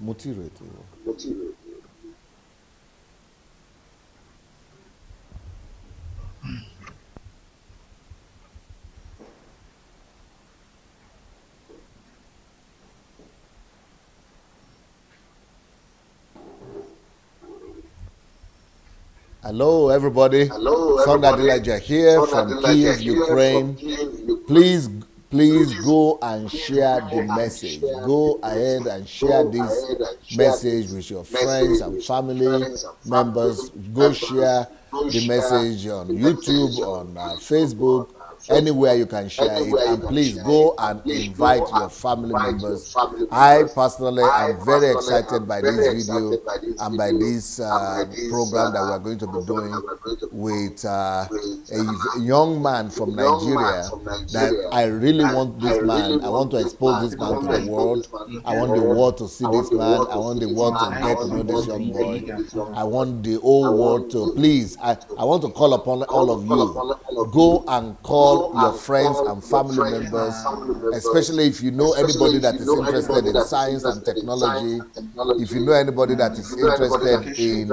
Motivate. Hello, everybody. Son Adelaja here from Kiev, Ukraine. Please, please go and share the message. Go ahead and share this message with your friends and family members. Go share the message on YouTube, on Facebook, anywhere you can share it. And please go and invite your family members. I personally am very excited by this video and by this program that we are going to be doing with a young man from Nigeria that I really want this man. I want to expose this man to the world. I want the world to see this man. I want the world to get to know this young boy. I want the whole world to please. I want to call upon all of you. Go and call your friends and family members, especially if you know anybody that is interested in science and technology. If you know anybody that is interested in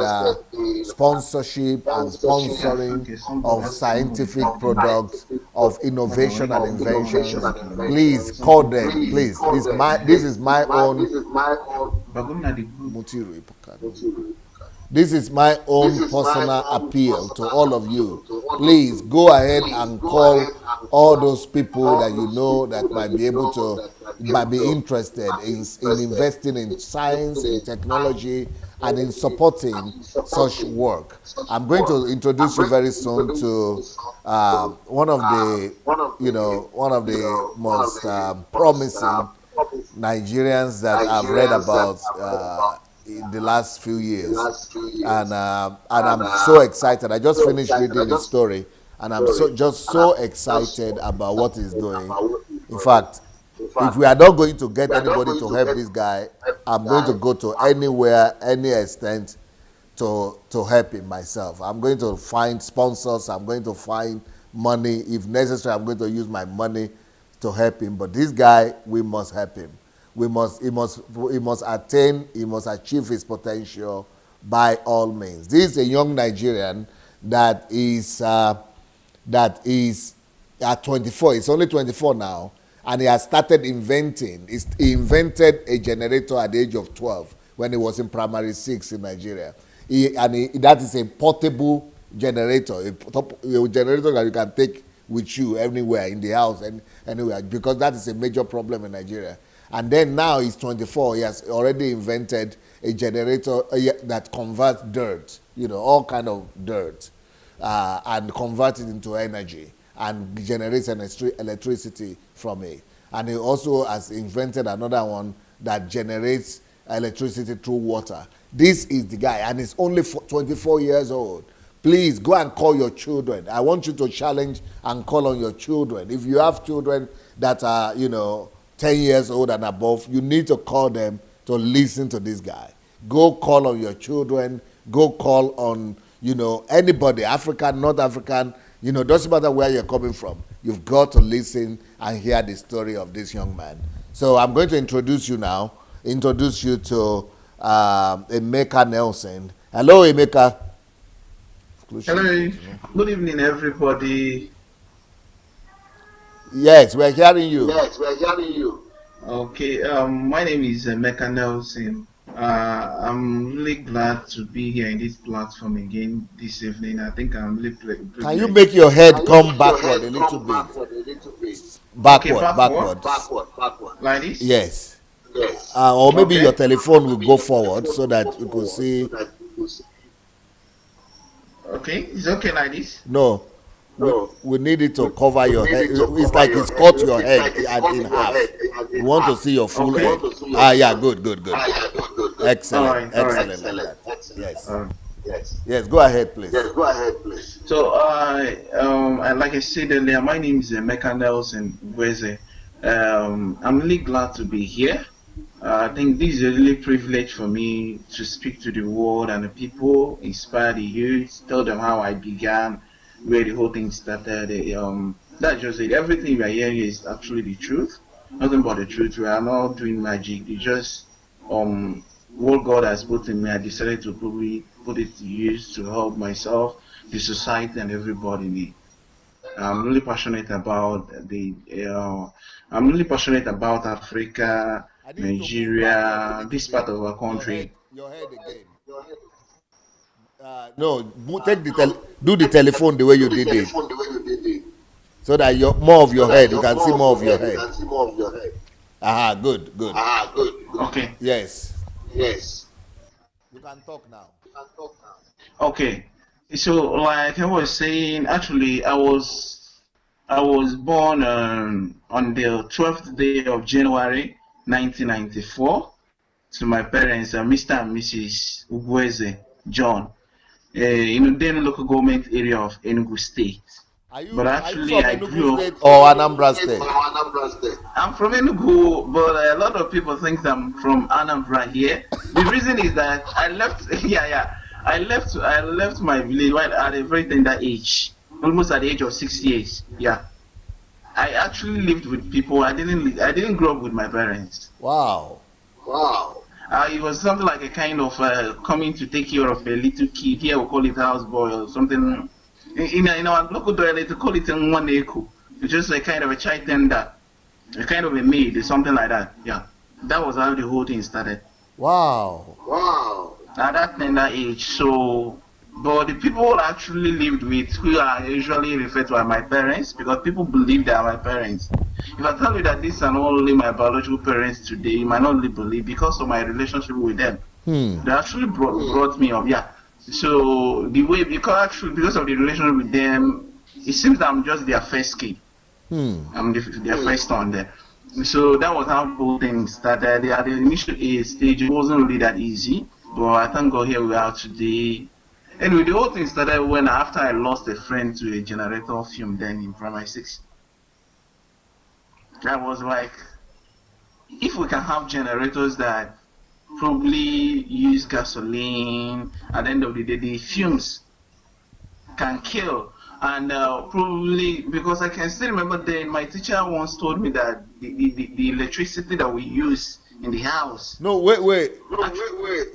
sponsorship and sponsoring of scientific products, of innovation and inventions, please call them. Please, this is my own. This is my own personal appeal to all of you. Please go ahead and call all those people that you know that might be interested in investing in science, in technology, and in supporting such work. I'm going to introduce you very soon to one of the most promising Nigerians that I've read about in the last few years, and I'm so excited. I just finished reading his story, and I'm so excited about what he's doing. In fact, if we are not going to get anybody to help this guy, I'm going to go to anywhere, any extent to help him myself. I'm going to find sponsors. I'm going to find money. If necessary, I'm going to use my money to help him. But this guy, we must help him. He must achieve his potential by all means. This is a young Nigerian that is at 24. He's only 24 now, and he has started inventing. He invented a generator at the age of 12 when he was in primary 6 in Nigeria. That is a portable generator, a generator that you can take with you anywhere in the house and anywhere, because that is a major problem in Nigeria. And then now he's 24. He has already invented a generator that converts dirt, all kind of dirt, and converts it into energy and generates electricity from it. And he also has invented another one that generates electricity through water. This is the guy, and he's only 24 years old. Please go and call your children. I want you to challenge and call on your children. If you have children that are, 10 years old and above, you need to call them to listen to this guy. Go call on your children. Go call on, anybody, African, not African, doesn't matter where you're coming from. You've got to listen and hear the story of this young man. So I'm going to introduce you to Emeka Nelson. Hello, Emeka. Hello. Good evening, everybody. Yes, we're hearing you. Okay, my name is Emeka Nelson. I'm really glad to be here in this platform again this evening. I think I'm really privileged. Can you make your head come backward a little bit? Backward. Like this? Yes. Or maybe your telephone will go forward so that we could see. Okay, it's okay like this? No. We need it to cover your head. It's like it's cut your head in half. We want to see your full head. Yeah, good. Excellent. Yes, go ahead, please. So, like I said earlier, my name is Emeka Nelson. I'm really glad to be here. I think this is a really privilege for me to speak to the world and the people, inspire the youth, tell them how I began, where the whole thing started. That's just it. Everything we are hearing is actually the truth. Nothing but the truth. We are not doing magic. It's just what God has put in me, I decided to probably put it to use to help myself, the society, and everybody. I'm really passionate about I'm really passionate about Africa, I need you to move backward a Nigeria, little this bit. part of our country. Your head again. No, do the telephone the way you did it, so that more of your head. You can see more of your head. Aha, good, good. Okay, Yes, you can talk now. okay. So, like I was saying, actually, I was born on the 12th day of January, 1994, to my parents, Mr. and Mrs. Ugweze John, in Udenu local government area of Enugu State. But Are you actually, from I Enugu grew up. State or Anambra State? I'm from Enugu, but a lot of people think I'm from Anambra here. The reason is that I left. Yeah, yeah. I left my village right at a very tender age, almost at the age of 6 years. Yeah. I actually lived with people. I didn't grow up with my parents. Wow. It was something like a kind of coming to take care of a little kid. Here we call it houseboy or something. In our local dialect, they call it one echo. It's just a kind of a child tender, a kind of a maid or something like that. Yeah, that was how the whole thing started. Wow. At that tender age, so but the people I actually lived with, who are usually referred to as my parents, because people believe they are my parents. If I tell you that these are not only my biological parents today, you might not really believe because of my relationship with them. Hmm. They actually brought me up, yeah. So the way because of the relationship with them, it seems that I'm just their first kid. I'm their first son there. So that was how the whole thing started. At the initial stage, it wasn't really that easy, but I thank God here we are today. Anyway, the whole thing started when after I lost a friend to a generator fume then in primary six. I was like, if we can have generators that probably use gasoline, at the end of the day, the fumes can kill. And probably because I can still remember then my teacher once told me that the electricity that we use in the house. No, wait.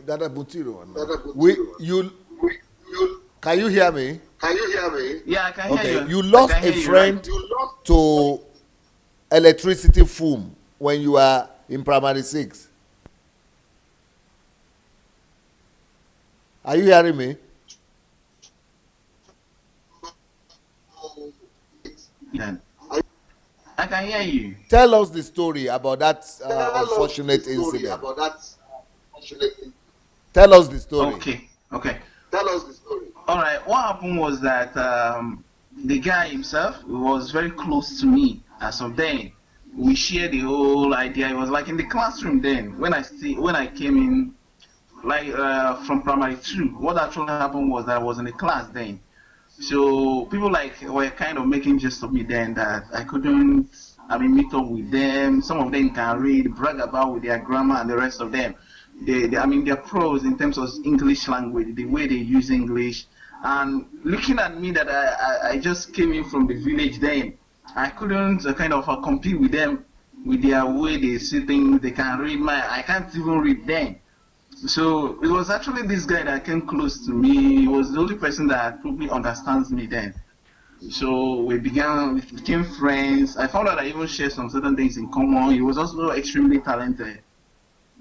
Dada Butiro. Can you hear me? Yeah, I can hear Okay, you. you I lost can a hear you, right? friend to electricity fume when you were in primary six. Are you hearing me? Then I can hear you. Tell us the story about that unfortunate incident. Tell us the story. Okay. All right. What happened was that the guy himself was very close to me as of then. We shared the whole idea. It was like in the classroom then. When I came in, like from primary two, what actually happened was that I was in the class then. So people like were kind of making jest of me then that I couldn't, meet up with them. Some of them can read, brag about with their grammar and the rest of them. They're pros in terms of English language, the way they use English. And looking at me that I just came in from the village then, I couldn't kind of compete with them with their way they see things. They can read I can't even read them. So it was actually this guy that came close to me. He was the only person that probably understands me then. So we became friends. I found out I even shared some certain things in common. He was also extremely talented.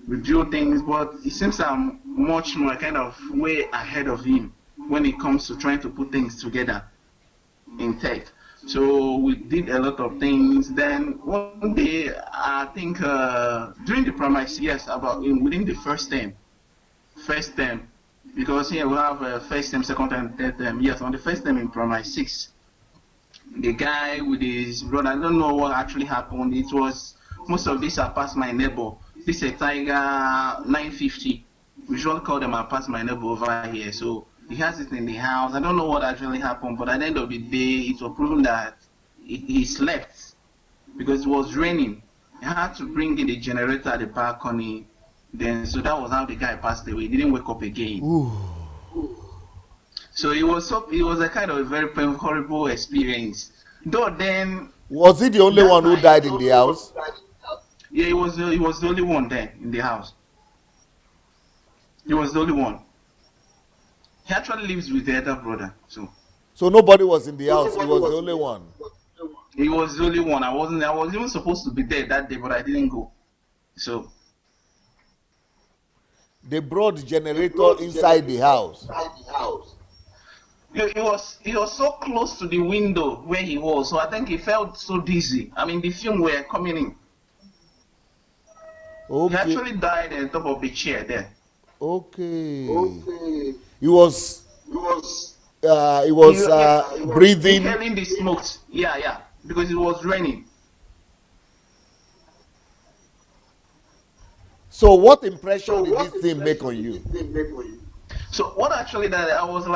We do things, but it seems I'm much more kind of way ahead of him when it comes to trying to put things together in tech. So we did a lot of things. Then one day, I think during the primary years, within the first term, because here we have first term, second term, third term. Yes, on the first term in primary six, the guy with his brother, I don't know what actually happened. It was most of these are past my neighbor. This is a Tiger 950. We usually call them past my neighbor over here. So he has it in the house. I don't know what actually happened, but at the end of the day, it was proven that he slept because it was raining. He had to bring in the generator at the balcony. Then, so that was how the guy passed away. He didn't wake up again. Ooh. So it was a kind of a very horrible experience. Though then, was he the only one who died in the house? Yeah, he was the only one there in the house. He was the only one. He actually lives with the elder brother. So nobody was in the house. He was the only one. He was the only one. I wasn't. I was even supposed to be there that day, but I didn't go. So They brought the generator inside the house. he was so close to the window where he was. So I think he felt so dizzy. I mean, the fumes were coming in. He Okay. actually died on top of the chair there. Okay. He was breathing. Inhaling the smokes. Yeah, because it was raining. So what impression did this thing make on you? So what actually that I was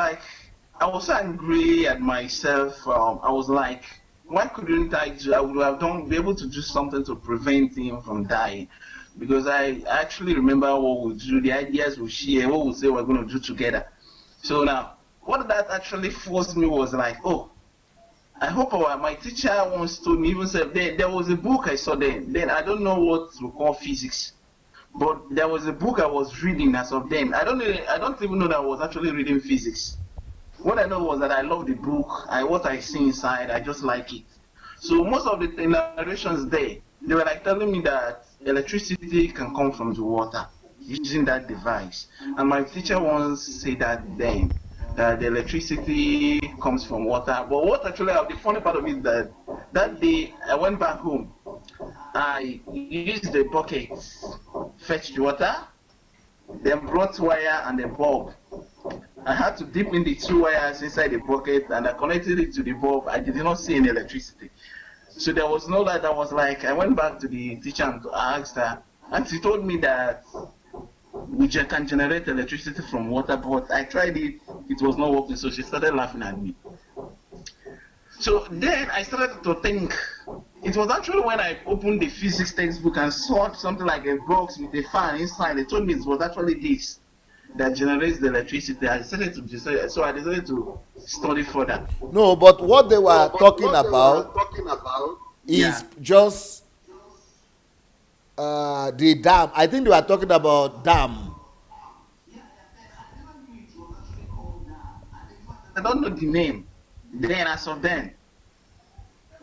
so angry at myself. I was like, why couldn't I would have be able to do something to prevent him from dying? Because I actually remember what we do, the ideas we share, what we say we're going to do together. So now, what that actually forced me was like, oh, I hope my teacher once told me, even said there was a book I saw then. Then I don't know what we call physics, but there was a book I was reading as of then. I don't even know that I was actually reading physics. What I know was that I love the book. What I see inside, I just like it. So most of the narrations there, they were like telling me that electricity can come from the water using that device. And my teacher once said that then, that the electricity comes from water. But what actually, the funny part of it is that day I went back home. I used the bucket, fetched water, then brought wire and a bulb. I had to dip in the two wires inside the bucket and I connected it to the bulb. I did not see any electricity. So there was no light. I was like, I went back to the teacher and asked her, and she told me that we can generate electricity from water, but I tried it, it was not working, so she started laughing at me. So then I started to think, it was actually when I opened the physics textbook and saw something like a box with a fan inside. They told me it was actually this that generates the electricity. I decided to study further. No, but what they were talking about is Yeah. just the dam. I think they were talking about dam. I don't know the name. Then as of then,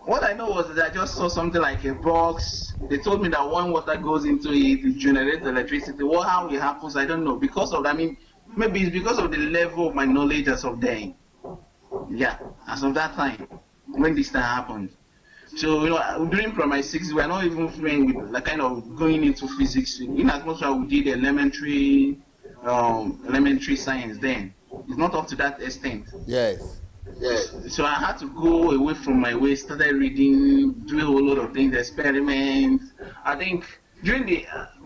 what I know was that I just saw something like a box. They told me that when water goes into it, it generates electricity. How it happens, I don't know. Maybe it's because of the level of my knowledge as of then. Yeah, as of that time, when this thing happened. So, during primary 6, we were not even fluent with the kind of going into physics. In as much as we did elementary science then, it's not up to that extent. Yes. So I had to go away from my way, started reading, do a whole lot of things, experiments. I think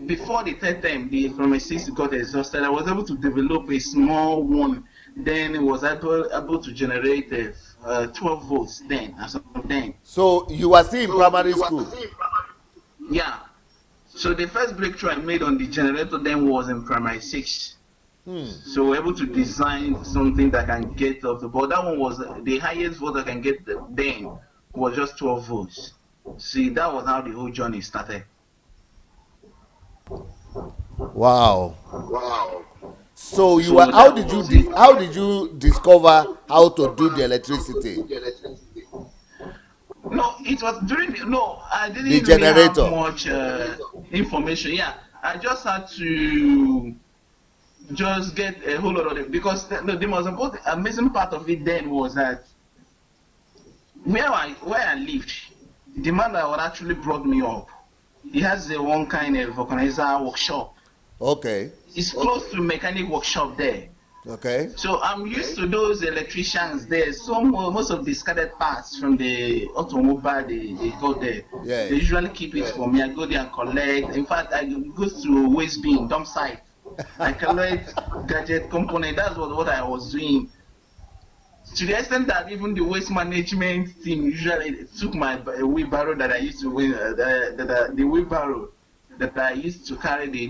before the third time, from my 6 got exhausted, I was able to develop a small one. Then it was able to generate 12 volts then, as of then. So you were still in primary school. Yeah. So the first breakthrough I made on the generator then was in primary 6. So we're able to design something that can get up the board. That one was the highest volt I can get then was just 12 volts. See, that was how the whole journey started. Wow. So how did you discover how to do the electricity? No, it was I didn't The really have generator. much information. Yeah, I just had to just get a whole lot of it because the most important, amazing part of it then was that where I lived, the man that actually brought me up, he has one kind of vulcanizer workshop. Okay. It's close to mechanic workshop there. Okay. So I'm used to those electricians there. So most of the scattered parts from the automobile they go there. Yes. They usually keep it for me. I go there and collect. In fact, I go to waste bin, dump site. I collect gadget component. That's what I was doing. To the extent that even the waste management team usually took my wheelbarrow that I used to win, the wheelbarrow that I used to carry the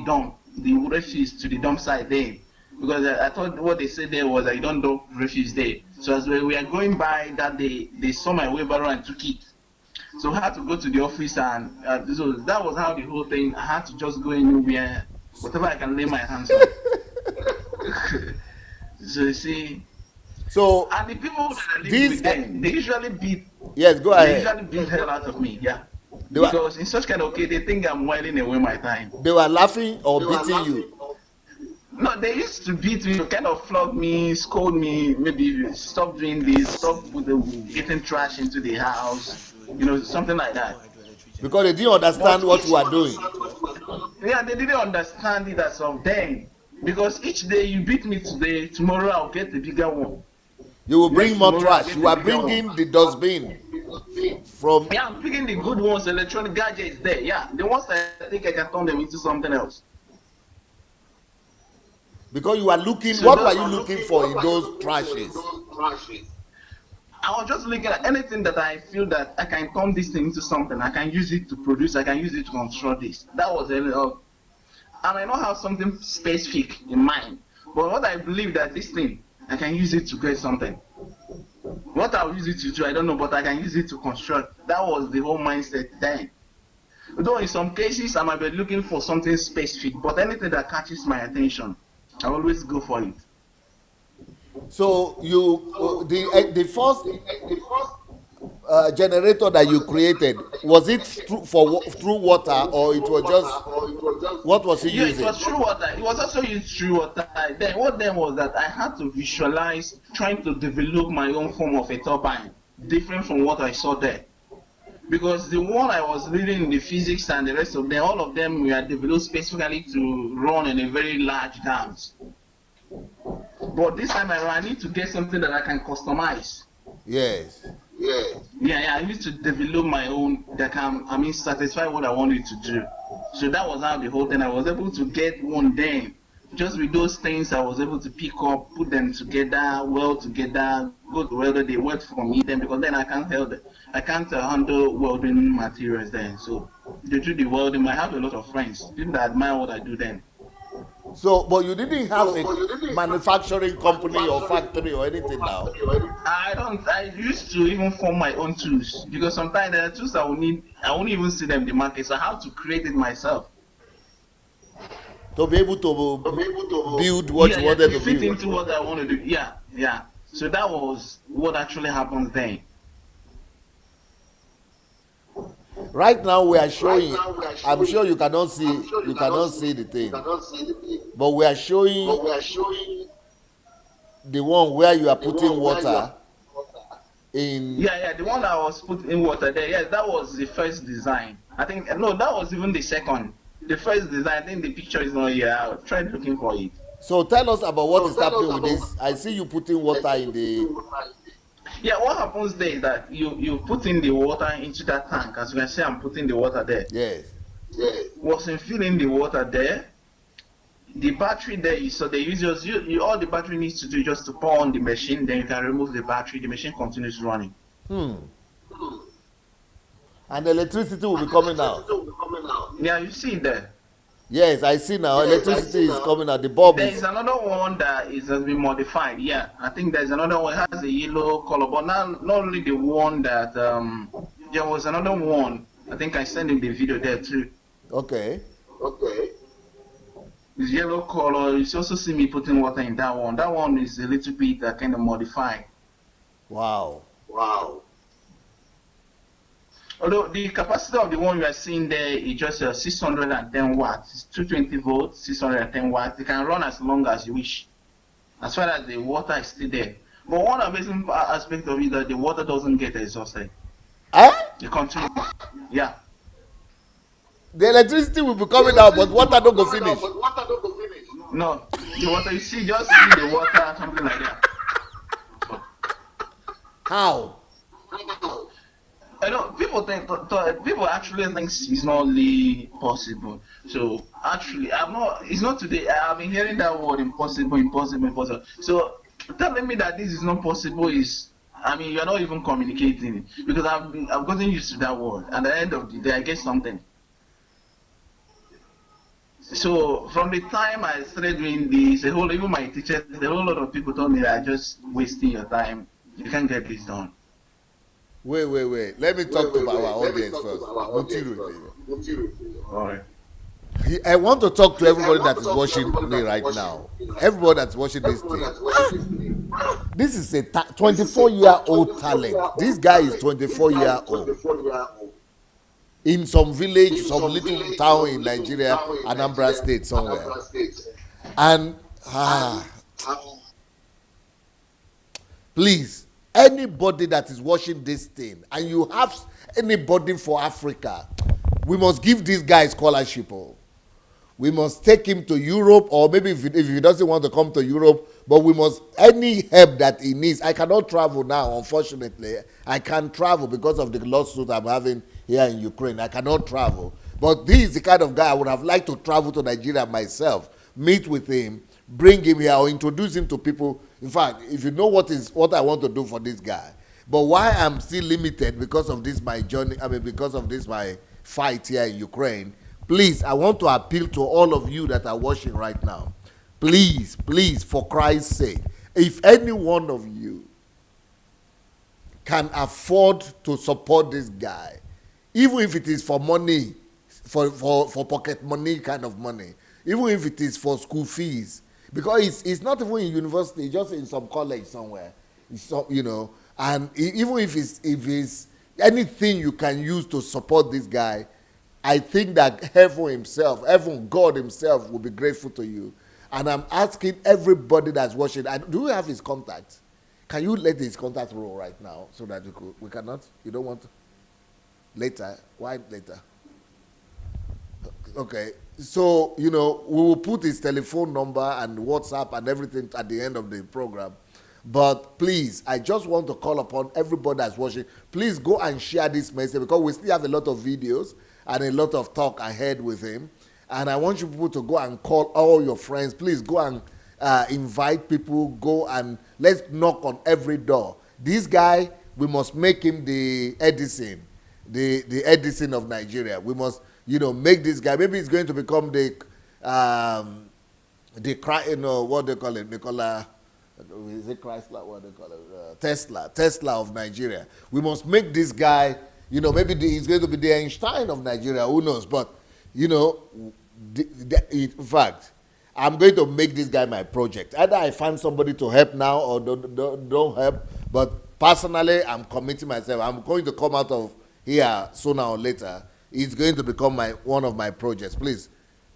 refuse to the dump site there. Because I thought what they said there was I don't dump refuse there. So as we were going by that day, they saw my wheelbarrow and took it. So I had to go to the office and so that was how the whole thing. I had to just go anywhere, whatever I can lay my hands on. So you see, So and the people that I live these, with them, yes, go they ahead. usually beat hell out of me. Yeah, They were because in such kind of case, they think I'm whiling away my time. they were laughing or beating you No, they used to beat me, kind of flog me, scold me, maybe stop doing this, stop with getting trash into the house, something like that. because they didn't But understand what you are doing. yeah, they didn't understand it as of then. Because each day you beat me today, tomorrow I'll get the bigger one. You will bring Next more tomorrow I'll trash. get You the are bigger one. bringing the dustbin from, Yeah, I'm picking the good ones, electronic gadgets there. Yeah, the ones that I think I can turn them into something else. because you are looking. So What were those you are looking looking. for What in are you those looking for in trashes? those trashes? I was just looking at anything that I feel that I can turn this thing into something. I can use it to produce. I can use it to construct this. That was I might not have something specific in mind, but what I believe that this thing I can use it to create something. What I'll use it to do, I don't know, but I can use it to construct. That was the whole mindset then. Though in some cases I might be looking for something specific, but anything that catches my attention, I always go for it. So you the first generator that you created, was it through water, or it was just, what was he Yeah, it was using? true water. It was also used true water. Then what then was that I had to visualize trying to develop my own form of a turbine, different from what I saw there. Because the one I was reading in the physics and the rest of them, all of them were developed specifically to run in a very large dams. But this time around, I need to get something that I can customize. Yes. Yeah. I need to develop my own that can, satisfy what I wanted to do. So that was how the whole thing. I was able to get one then. Just with those things, I was able to pick up, put them together, weld together, go to welder. They weld for me then because then I can't handle welding materials then. So they do the welding. I have a lot of friends, people that admire what I do then. So, but you didn't have a manufacturing company or factory or anything now I don't. I used to even form my own tools because sometimes there are tools I will need. I won't even see them in the market, so I have to create it myself. to be able to build what you Yeah, wanted to to fit build. into what I want to do. Yeah. So that was what actually happened then. Right now we are showing. I'm sure you cannot see the thing, but we are showing the one where you are putting water in. Yeah. The one that was put in water there. Yes, that was the first design. I think no, that was even the second. The first design. I think the picture is not here. I tried looking for it. So tell us about what is happening with this. I see you putting water in the. Yeah, what happens there is that you put in the water into that tank. As you can see, I'm putting the water there. Yes. Once in filling the water there, the battery there is so they use just all the battery needs to do just to power on the machine. Then you can remove the battery. The machine continues running. And electricity will be coming out. Yeah, you see it there. Yes, I see now. Electricity is coming out. The bulb There is is. another one that has been modified. Yeah, I think there's another one. It has a yellow color, but not only the one that there was another one. I think I sent in the video there too. Okay. It's yellow color. You also see me putting water in that one. That one is a little bit kind of modified. Wow. Although the capacity of the one you are seeing there is just 610 watts. It's 220 volts, 610 watts. It can run as long as you wish, as far as the water is still there. But one amazing aspect of it is that the water doesn't get exhausted. Eh? It continues. Yeah. The electricity will be coming out, but water don't go finish. No, the water, you see, just see the water, something like that. How? I know people actually think it's not really possible. So actually, it's not today. I've been hearing that word impossible. So telling me that this is not possible is, you're not even communicating because I've gotten used to that word. And at the end of the day, I get something. So from the time I started doing this, even my teachers, a whole lot of people told me that I'm just wasting your time. You can't get this done. Wait. Let me talk to our audience first. All right. I want to talk to everybody that is watching me right now. Everybody that's watching this thing. This is a 24-year-old talent. This guy is 24-year-old in some village, some little town in Nigeria, Anambra State somewhere. And please, anybody that is watching this thing and you have anybody for Africa, we must give this guy scholarship. We must take him to Europe, or maybe if he doesn't want to come to Europe, but we must, any help that he needs. I cannot travel now, unfortunately. I can't travel because of the lawsuit I'm having here in Ukraine. I cannot travel. But this is the kind of guy I would have liked to travel to Nigeria myself, meet with him, bring him here, or introduce him to people. In fact, if you know what I want to do for this guy. But why I'm still limited because of this my journey, because of this my fight here in Ukraine, please, I want to appeal to all of you that are watching right now. Please, please, for Christ's sake, if any one of you can afford to support this guy, even if it is for money, for pocket money kind of money, even if it is for school fees, because it's not even in university, it's just in some college somewhere, and even if it's anything you can use to support this guy, I think that heaven, God himself will be grateful to you. And I'm asking everybody that's watching, do you have his contact? Can you let his contact roll right now so that we cannot? You don't want to? Later? Why later? Okay. So, we will put his telephone number and WhatsApp and everything at the end of the program. But please, I just want to call upon everybody that's watching. Please go and share this message because we still have a lot of videos and a lot of talk ahead with him. And I want you people to go and call all your friends. Please go and invite people. Go and let's knock on every door. This guy, we must make him the Edison, the Edison of Nigeria. We must, make this guy. Maybe he's going to become what they call it? They call is it Chrysler? What they call it? Tesla of Nigeria. We must make this guy. Maybe he's going to be the Einstein of Nigeria. Who knows? But, in fact, I'm going to make this guy my project. Either I find somebody to help now or don't help. But personally, I'm committing myself. I'm going to come out of here sooner or later. It's going to become one of my projects. Please,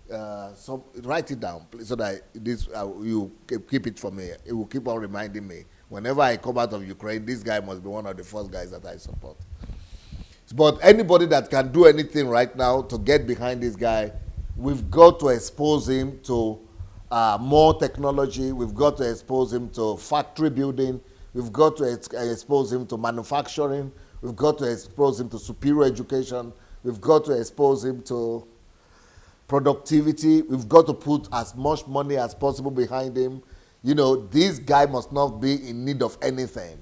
so write it down please, so that you keep it for me. It will keep on reminding me. Whenever I come out of Ukraine, this guy must be one of the first guys that I support. But anybody that can do anything right now to get behind this guy, we've got to expose him to more technology. We've got to expose him to factory building. We've got to expose him to manufacturing. We've got to expose him to superior education. We've got to expose him to productivity. We've got to put as much money as possible behind him. This guy must not be in need of anything.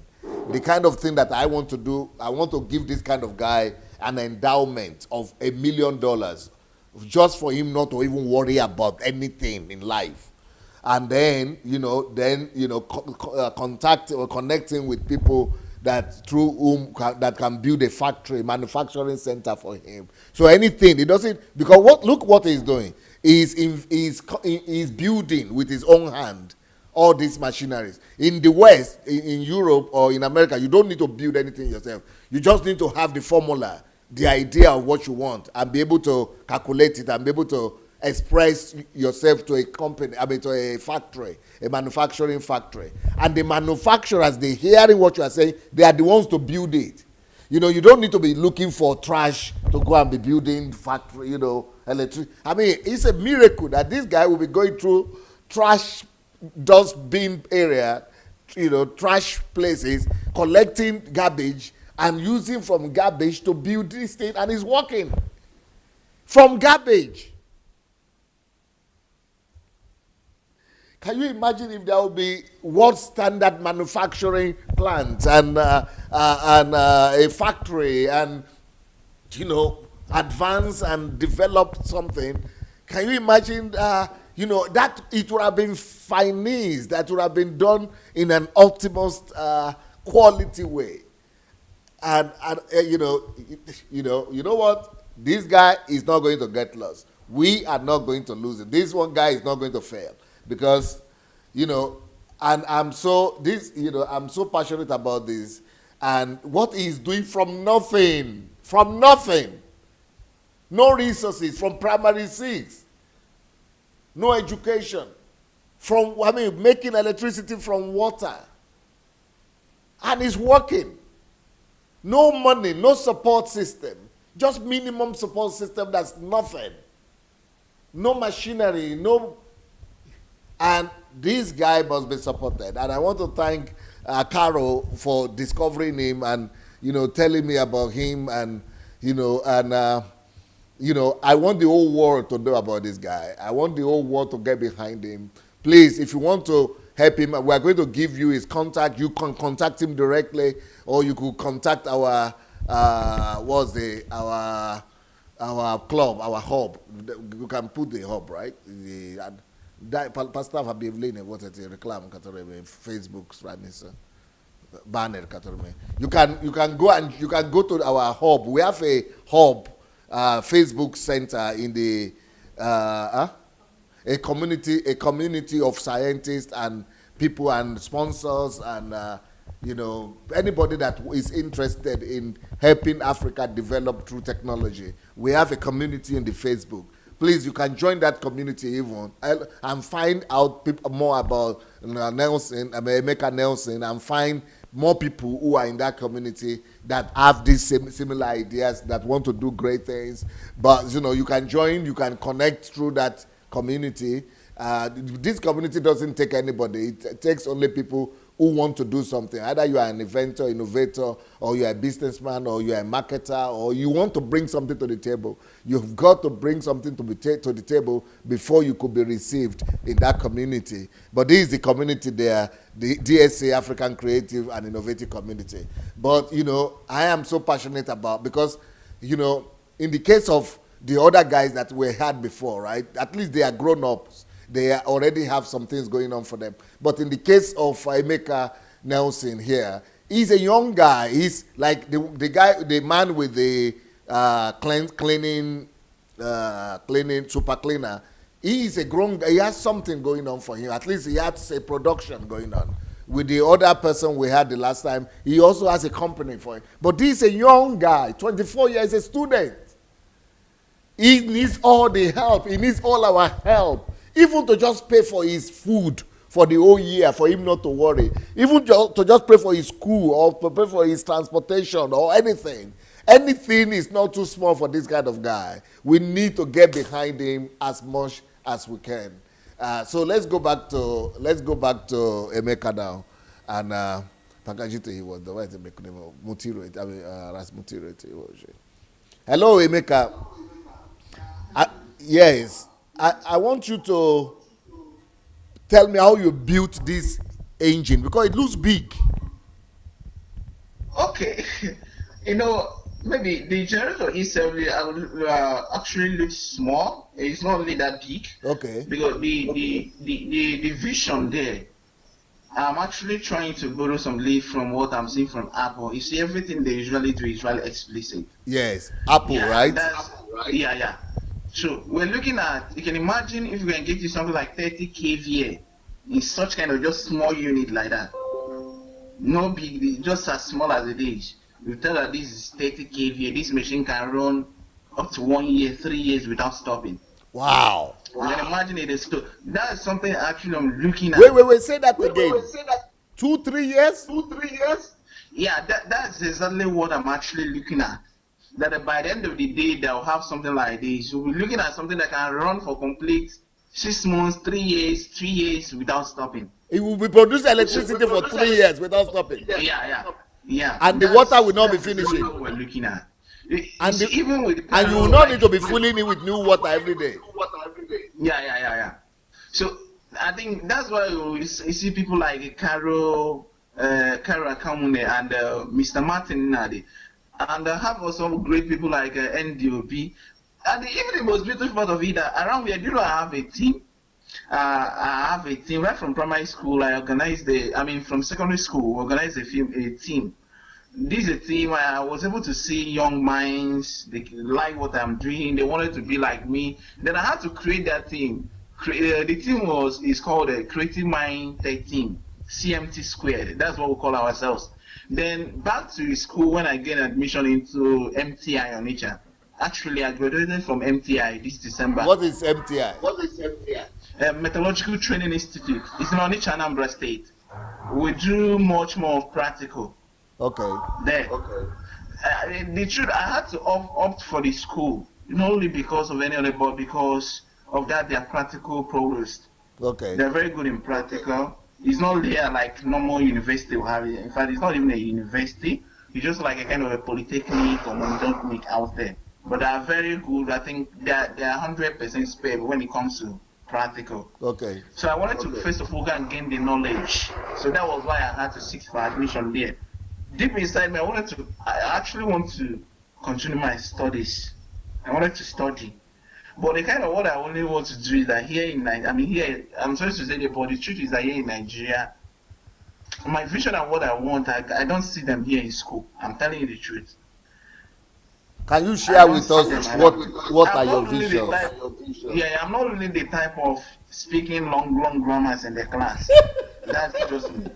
The kind of thing that I want to do, I want to give this kind of guy an endowment of $1 million just for him not to even worry about anything in life. And then, contact or connecting with people that through whom that can build a factory, manufacturing center for him. So anything, it doesn't, because look what he's doing. He's building with his own hand all these machineries. In the West, in Europe or in America, you don't need to build anything yourself. You just need to have the formula, the idea of what you want, and be able to calculate it and be able to express yourself to a company, to a factory, a manufacturing factory. And the manufacturers, they hearing what you are saying, they are the ones to build it. You don't need to be looking for trash to go and be building factory, electric. It's a miracle that this guy will be going through trash dustbin area, trash places, collecting garbage and using from garbage to build this thing, and it's working from garbage. Can you imagine if there will be world standard manufacturing plants and a factory and advance and develop something? Can you imagine that it would have been financed, that would have been done in an utmost quality way, and you know what? This guy is not going to get lost. We are not going to lose it. This one guy is not going to fail because, you know, and I'm so passionate about this, and what he's doing from nothing, no resources, from primary six, no education, making electricity from water, and it's working. No money, no support system, just minimum support system. That's nothing. No machinery, no, and this guy must be supported. And I want to thank Carol for discovering him and telling me about him, and I want the whole world to know about this guy. I want the whole world to get behind him. Please, if you want to help him, we are going to give you his contact. You can contact him directly, or you could contact our our club, our hub. You can put the hub, right? Pastor Fabievline, what is it? Reclam, Facebook, banner. You can go to our hub. We have a hub, Facebook center in the a community of scientists and people and sponsors and anybody that is interested in helping Africa develop through technology. We have a community in the Facebook. Please, you can join that community even and find out more about Emeka Nelson, and find more people who are in that community that have these similar ideas, that want to do great things. But you can join, you can connect through that community. This community doesn't take anybody. It takes only people who want to do something. Either you are an inventor, innovator, or you are a businessman, or you are a marketer, or you want to bring something to the table. You've got to bring something to the table before you could be received in that community. But this is the community there, the DSA, African Creative and Innovative Community. But, I am so passionate about, because, in the case of the other guys that we had before, right, at least they are grown-ups. They already have some things going on for them. But in the case of Emeka Nelson here, he's a young guy. He's like the man with the cleaning super cleaner. He is a grown guy. He has something going on for him. At least he has a production going on. With the other person we had the last time, he also has a company for him. But this is a young guy, 24 years, a student. He needs all the help. He needs all our help. Even to just pay for his food for the whole year, for him not to worry. Even to just pay for his school, or to pay for his transportation, or anything. Anything is not too small for this kind of guy. We need to get behind him as much as we can. So let's go back to Emeka now. And Takajito, he was the way to make him motivate. Hello, Emeka. Yes. I want you to tell me how you built this engine, because it looks big. Okay. Maybe the generator itself actually looks small. It's not really that big. Okay. Because the vision there, I'm actually trying to borrow some lead from what I'm seeing from Apple. You see, everything they usually do is really explicit. Yes, Apple, yeah, right? Yeah. So we're looking at, you can imagine if we can get you something like 30 kVA in such kind of just small unit like that. No big, just as small as it is. You tell that this is 30 kVA. This machine can run up to 1 year, 3 years without stopping. Wow. You can imagine it is. So that is something actually I'm looking at. Wait, say that again. 2-3 years? 2-3 years? Yeah, that's exactly what I'm actually looking at. That by the end of the day, they'll have something like this. We'll be looking at something that can run for complete 6 months, 3 years, 3 years without stopping. It will be producing electricity for 3 years without stopping. Yeah. And the water will not be finishing. What we're looking at. And even with you will not need to be filling it with new water every day. Yeah. So I think that's why you see people like Carol Akamune and Mr. Martin Nadi. And I have also great people like NDOB. And even the most beautiful part of it, around here, I have a team. I have a team right from primary school. From secondary school, we organized a team this is a team I was able to see young minds. They like what I'm doing. They wanted to be like me. Then I had to create that team. The team is called a Creative Mind Tech Team, CMT Squared. That's what we call ourselves. Then back to school when I gained admission into MTI on HR. Actually, I graduated from MTI this December. What is MTI? Metallurgical Training Institute. It's in Onitsha, Anambra State. We do much more of practical. Okay. There. Okay. The truth, I had to opt for the school, not only because of any other, but because of that their practical progress. Okay. They're very good in practical. It's not there like normal university will have it. In fact, it's not even a university. It's just like a kind of a polytechnic or monotechnic out there. But they are very good. I think they're 100% spared when it comes to practical. Okay. So I wanted to first of all go and gain the knowledge. So that was why I had to seek for admission there. Deep inside me, I actually want to continue my studies. I wanted to study. But the kind of what I only want to do is that I'm sorry to say it, but the truth is that here in Nigeria, my vision and what I want, I don't see them here in school. I'm telling you the truth. Can you share with us what are your visions? I'm not really the type of speaking long grammars in the class. That's just me.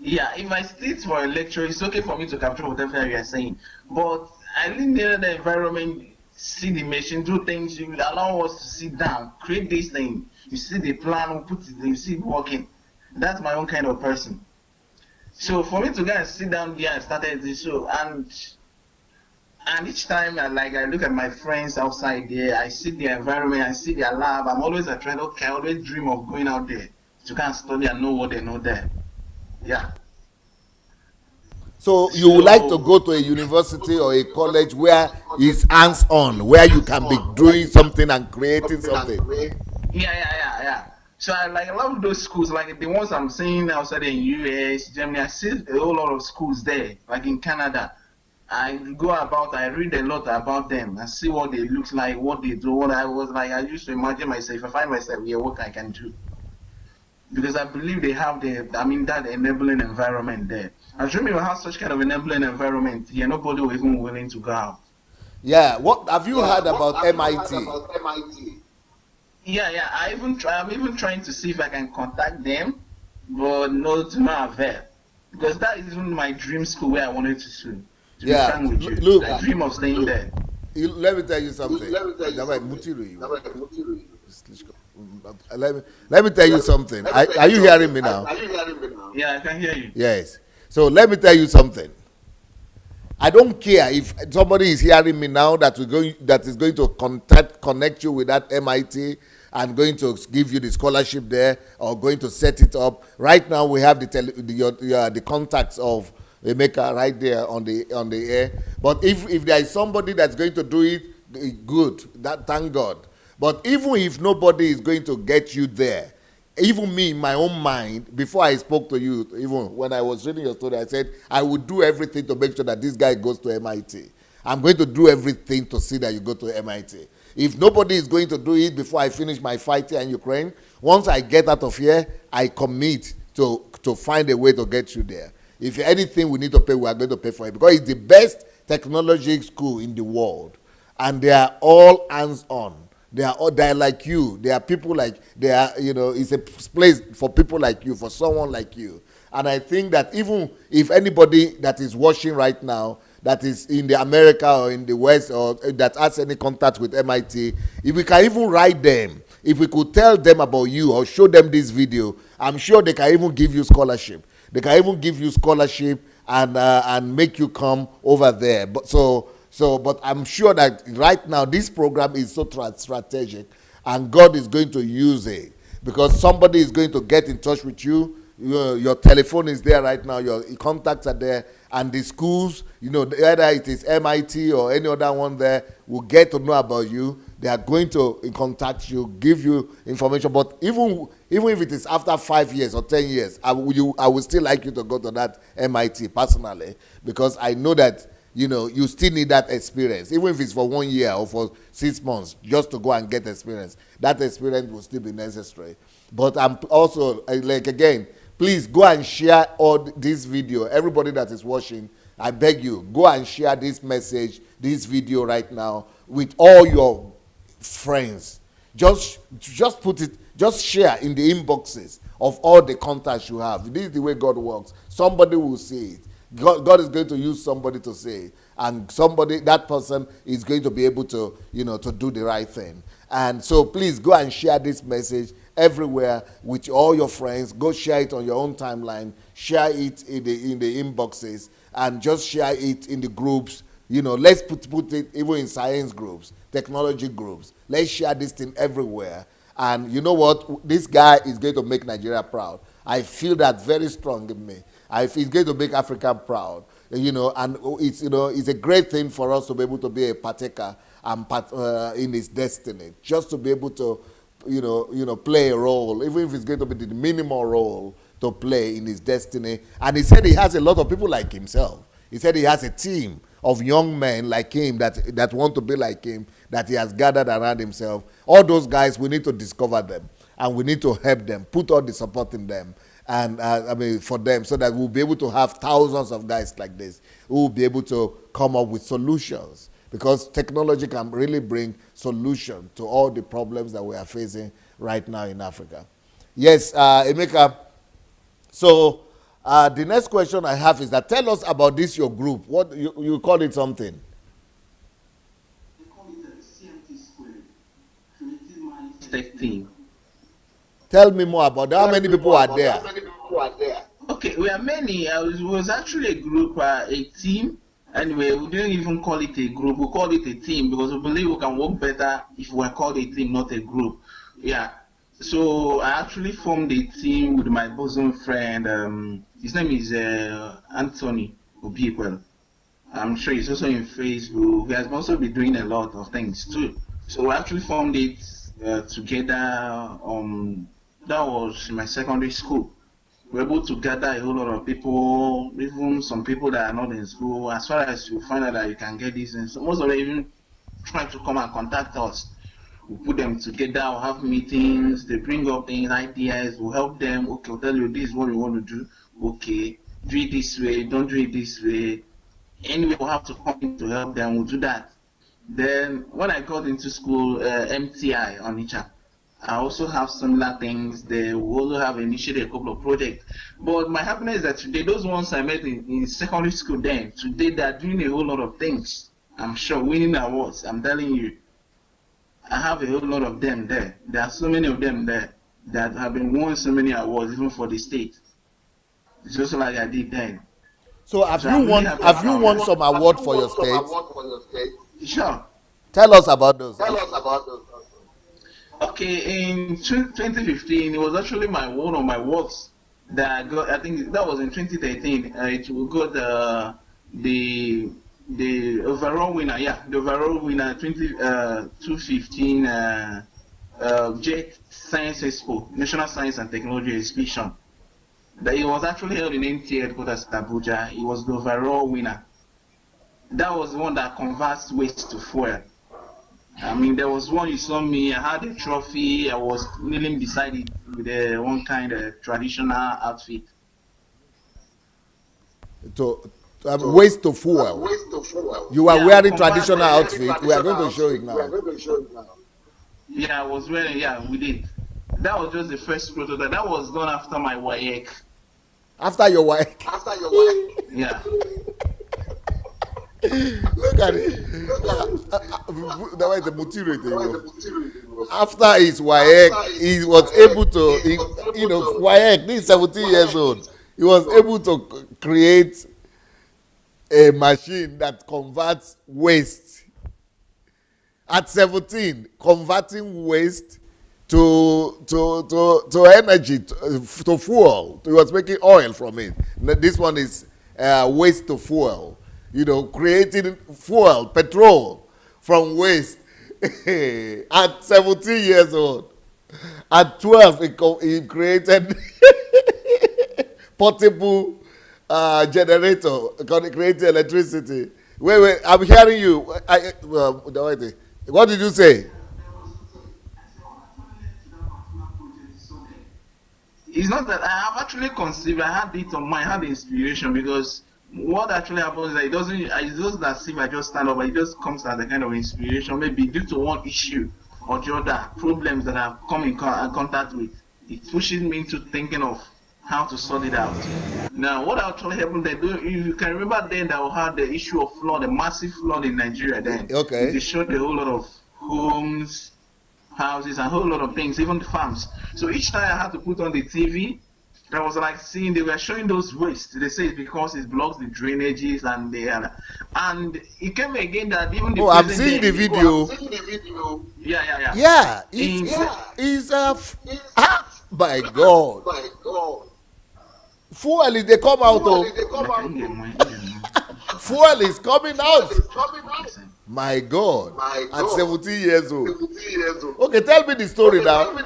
Yeah, if I sit for a lecture, it's okay for me to capture whatever you are saying. But I live near the environment, see the machine, do things, you allow us to sit down, create this thing. You see the plan, we put it, you see it working. That's my own kind of person. So for me to go and sit down there and start this show, and each time I look at my friends outside there, I see the environment, I see their lab, I'm always I always dream of going out there to kind of study and know what they know there. Yeah. So you would like to go to a university or a college where it's hands-on, where you can be doing something and creating something. Yeah. So I love those schools, like the ones I'm seeing outside in US, Germany. I see a whole lot of schools there, like in Canada. I read a lot about them and see what they look like, what they do. What I used to imagine myself. If I find myself here, what I can do. Because I believe they have that enabling environment there. Assuming you have such kind of enabling environment, nobody will even willing to go out. Yeah, what have you heard about MIT? Yeah. I'm even trying to see if I can contact them, but no to no avail. Because that is even my dream school where I wanted to yeah, with you. Look, I dream of staying there. Let me tell you something. Let me tell you something. Are you hearing me now? Yeah, I can hear you. Yes. So let me tell you something. I don't care if somebody is hearing me now that is going to connect you with that MIT and going to give you the scholarship there or going to set it up. Right now we have the contacts of Emeka right there on the air. But if there is somebody that's going to do it, good. Thank God. But even if nobody is going to get you there, even me in my own mind, before I spoke to you, even when I was reading your story, I said I would do everything to make sure that this guy goes to MIT. I'm going to do everything to see that you go to MIT. If nobody is going to do it before I finish my fight here in Ukraine, once I get out of here, I commit to find a way to get you there. If anything we need to pay, we are going to pay for it because it's the best technology school in the world, and they are all hands-on. They're like you. They are people like it's a place for people like you, for someone like you. And I think that even if anybody that is watching right now that is in the America or in the West or that has any contact with MIT, if we can even write them, if we could tell them about you or show them this video, I'm sure they can even give you scholarship. They can even give you scholarship and make you come over there. But I'm sure that right now this program is so strategic, and God is going to use it because somebody is going to get in touch with you. Your telephone is there right now. Your contacts are there, and the schools, whether it is MIT or any other one there, will get to know about you. They are going to contact you, give you information. But even if it is after 5 years or 10 years, I would still like you to go to that MIT personally because I know that. You still need that experience, even if it's for 1 year or for 6 months, just to go and get experience. That experience will still be necessary. But I'm also, again, please go and share all this video. Everybody that is watching, I beg you, go and share this message, this video right now with all your friends. Just put it, just share in the inboxes of all the contacts you have. This is the way God works. Somebody will see it. God is going to use somebody to say it, and somebody, that person is going to be able to, to do the right thing. And so please go and share this message everywhere with all your friends. Go share it on your own timeline. Share it in the inboxes, and just share it in the groups. Let's put it even in science groups, technology groups. Let's share this thing everywhere. And you know what? This guy is going to make Nigeria proud. I feel that very strong in me. He's going to make Africa proud. And it's a great thing for us to be able to be a partaker and in his destiny. Just to be able to, play a role, even if it's going to be the minimal role to play in his destiny. And he said he has a lot of people like himself. He said he has a team of young men like him that want to be like him, that he has gathered around himself. All those guys, we need to discover them, and we need to help them, put all the support in them, and for them, so that we'll be able to have thousands of guys like this who will be able to come up with solutions, because technology can really bring solution to all the problems that we are facing right now in Africa. Yes, Emeka. So the next question I have is that, tell us about this, your group. What you call it something? They call it a CMT Squared, Creative Minds Tech Team. Tell me more about that. How many people are there? Okay, we are many. It was actually a group, a team. Anyway, we didn't even call it a group. We called it a team because we believe we can work better if we're called a team, not a group. Yeah. So I actually formed a team with my bosom friend. His name is Anthony Obiekwe. I'm sure he's also in Facebook. He has also been doing a lot of things too. So we actually formed it together. That was in my secondary school. We were able to gather a whole lot of people, even some people that are not in school. As far as you find out that you can get this, and so most of them even try to come and contact us. We put them together, we'll have meetings, they bring up things, ideas, we'll help them. Okay, we'll tell you this is what we want to do. Okay, do it this way, don't do it this way. Anyway, we'll have to come in to help them, we'll do that. Then when I got into school, MTI on Onitsha, I also have similar things. They will also have initiated a couple of projects. But my happiness is that today, those ones I met in secondary school then, today they are doing a whole lot of things. I'm sure, winning awards, I'm telling you. I have a whole lot of them there. There are so many of them there that have been won so many awards, even for the state. It's just like I did then. So have you won some award for your state? Sure. Tell us about those. Okay, in 2015, it was actually one of my works that I got. I think that was in 2013. It got the overall winner. Yeah, the overall winner 2015 JET Science Expo, National Science and Technology Exhibition. It was actually held in NTA headquarters at Abuja. It was the overall winner. That was the one that converts waste to fuel. I mean, there was one you saw me. I had a trophy. I was kneeling beside it with one kind of traditional outfit. Waste to fuel. You are wearing traditional outfit. We are going to show it now. Yeah, I was wearing. Yeah, we did. That was just the first prototype. That was done after my WAEC. After your WAEC? Yeah. Look at it. That was the material. After his WAEC, he was able to, WAEC, this is 17 years old. He was able to create a machine that converts waste. At 17, converting waste to energy, to fuel. He was making oil from it. This one is waste to fuel. Creating fuel, petrol from waste at 17 years old. At 12, he created portable generator, creating electricity. Wait, I'm hearing you. What did you say? It's not that I have actually conceived. I had it on my, I had the inspiration because what actually happens is that it doesn't as if I just stand up, but it just comes as a kind of inspiration, maybe due to one issue or the other problems that I've come in contact with. It pushes me into thinking of how to sort it out. Now, what actually happened there, if you can remember then that we had the issue of flood, the massive flood in Nigeria then. It Okay. destroyed a whole lot of homes, houses, and a whole lot of things, even the farms. So each time I had to put on the TV, I was like seeing they were showing those wastes. They say it's because it blocks the drainages and it came again that even the Oh, I'm present seeing day, the video. yeah. Yeah, In my God. Fuel is they come out oh. Fuel is coming out. My God. At 17 years old. Okay, tell me the story now.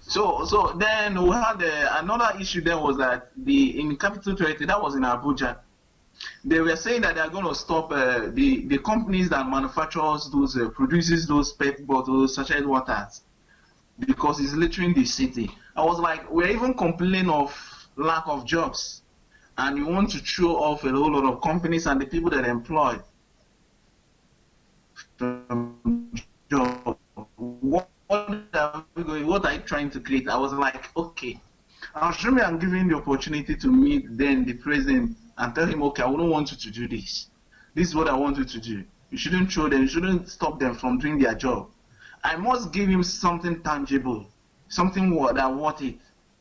So then we had another issue. Then was that in Capital Territory, that was in Abuja. They were saying that they are going to stop the companies that manufactures those produces those pet bottles, sachet waters, because it's littering the city. I was like, we're even complaining of lack of jobs, and you want to throw off a whole lot of companies and the people that employ from job. What are you trying to create? I was like, okay. I'm sure I'm giving the opportunity to meet then the president and tell him, okay, I wouldn't want you to do this. This is what I want you to do. You shouldn't throw them, you shouldn't stop them from doing their job. I must give him something tangible, something that worth it.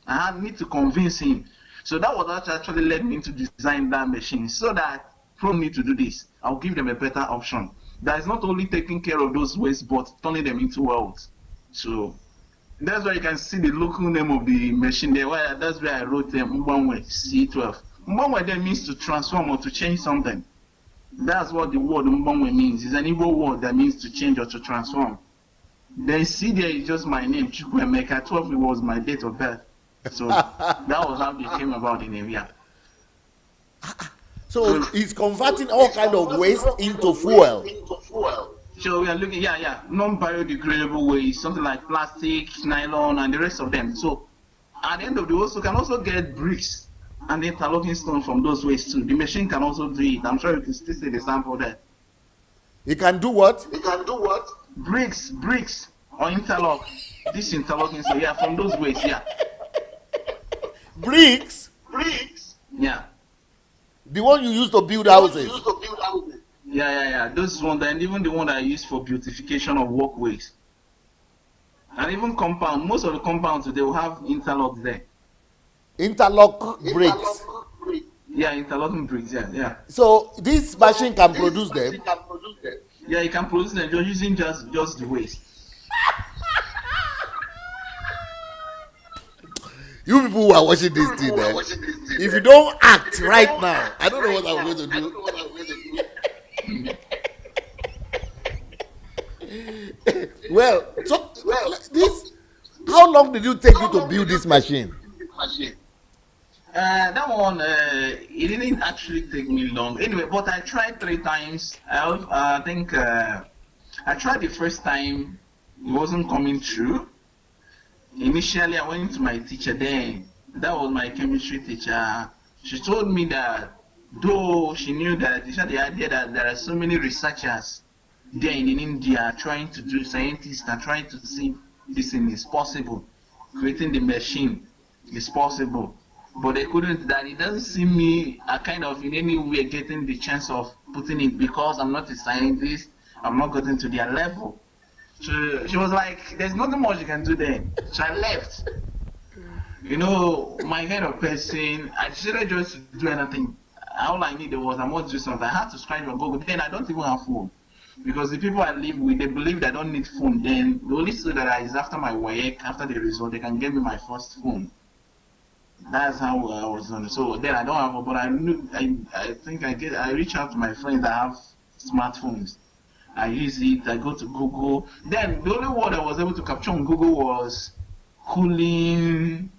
I need to convince him. So that was what actually led me to design that machine so that from me to do this, I'll give them a better option. That is not only taking care of those waste, but turning them into wealth. So that's why you can see the local name of the machine there. That's where I wrote them Mbangwe C12. Mbangwe then means to transform or to change something. That's what the word Mbangwe means. It's an Igbo word that means to change or to transform. Then C there is just my name, Chukwu Emeka. 12 was my date of birth. So that was how they came about in area. So it's converting all kind of waste into fuel. So we are looking, non-biodegradable waste, something like plastic, nylon, and the rest of them. So at the end of the day, we can also get bricks and interlocking stone from those wastes too. The machine can also do it. I'm sure you can still see the sample there. It can do what? Bricks, or interlock. This interlocking stone, from those wastes, Bricks? Yeah. The one you use to build houses? Yeah. Those ones, and even the one that I use for beautification of walkways. And even compound, most of the compounds, they will have interlocks there. Interlock bricks? Yeah, interlocking bricks, yeah. So this machine can produce them? Yeah, you can produce them just using just the waste. You people who are watching this thing, if you don't act right now, I don't know what I'm going to do. Well, so this, how long did it take you to build this machine? That one, it didn't actually take me long. Anyway, but I tried 3 times. I think I tried the first time, it wasn't coming through. Initially, I went to my teacher then. That was my chemistry teacher. She told me that though she knew that she had the idea that there are so many researchers there in India trying to do, scientists are trying to see this thing is possible. Creating the machine is possible. But they couldn't, that it doesn't seem me a kind of in any way getting the chance of putting it because I'm not a scientist, I'm not getting to their level. So she was like, there's nothing much you can do then. So I left. You know, my kind of person, I decided just to do anything. All I needed was I must do something. I had to scratch on Google. Then I don't even have phone. Because the people I live with, they believe that I don't need phone. Then the only thing that is after my work, after the result, they can give me my first phone. That's how I was on. So then I don't have one, but I think I reach out to my friends that have smartphones. I use it, I go to Google. Then the only word I was able to capture on Google was cooling,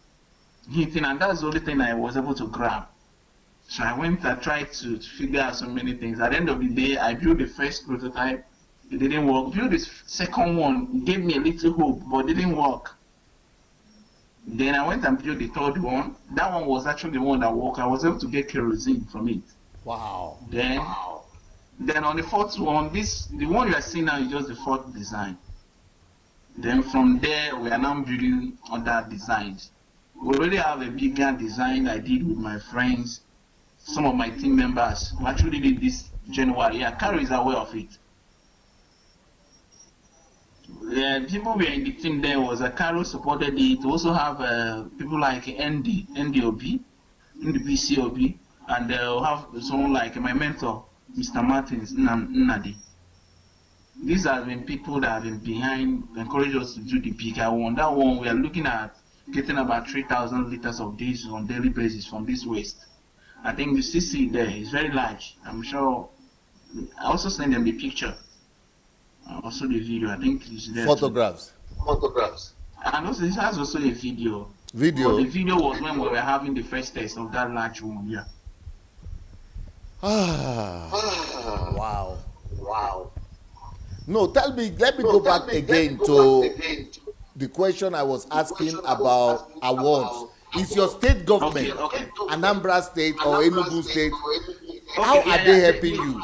heating, and that's the only thing I was able to grab. So I tried to figure out so many things. At the end of the day, I built the first prototype. It didn't work. Built the second one, it gave me a little hope, but it didn't work. Then I went and built the third one. That one was actually the one that worked. I was able to get kerosene from it. Wow. Then on the fourth one, the one you are seeing now is just the fourth design. Then from there, we are now building other designs. We already have a bigger design I did with my friends, some of my team members who actually did this January. Yeah, Carrie is aware of it. The people were in the team there was Carol supported it. We also have people like NDOB, NDPCOB, and we'll have someone like my mentor, Mr. Martins Nnadi. These have been people that have been behind, encouraged us to do the bigger one. That one, we are looking at getting about 3,000 liters of diesel on daily basis from this waste. I think you see it there. It's very large. I'm sure. I also sent them the picture. Also the video. I think it's there. Photographs. And also it has also a video. Video. But the video was when we were having the first test of that large one. Yeah. Wow. No, let me go back again to the question I was asking about awards. Is your state government, Anambra State or Enugu State, how are they helping you?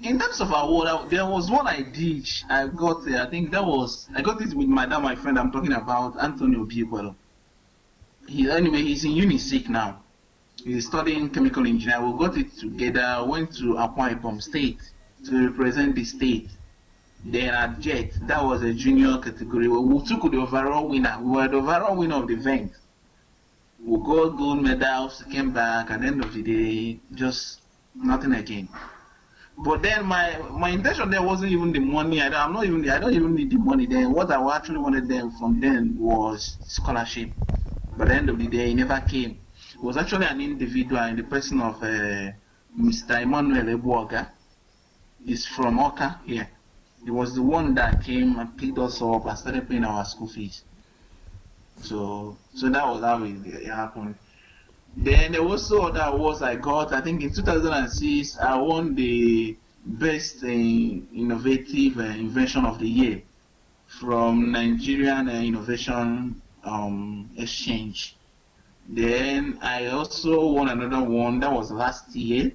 In terms of award, there was one I did. I got I think I got it with my friend I'm talking about, Antonio Biebolo. He's in Unisic now. He's studying chemical engineering. We got it together, went to Akwa Ibom State to represent the state. Then at JET, that was a junior category. We took the overall winner. We were the overall winner of the event. We got gold medals, came back, at the end of the day, just nothing again. But then my intention there wasn't even the money. I don't even need the money then. What I actually wanted them from then was scholarship. But at the end of the day, it never came. It was actually an individual in the person of Mr. Emmanuel Ebuoga. He's from Oka here. He was the one that came and picked us up and started paying our school fees. So that was how it happened. Then there was also other awards I got. I think in 2006 I won the best innovative invention of the year from Nigerian Innovation Exchange. Then I also won another one that was last year.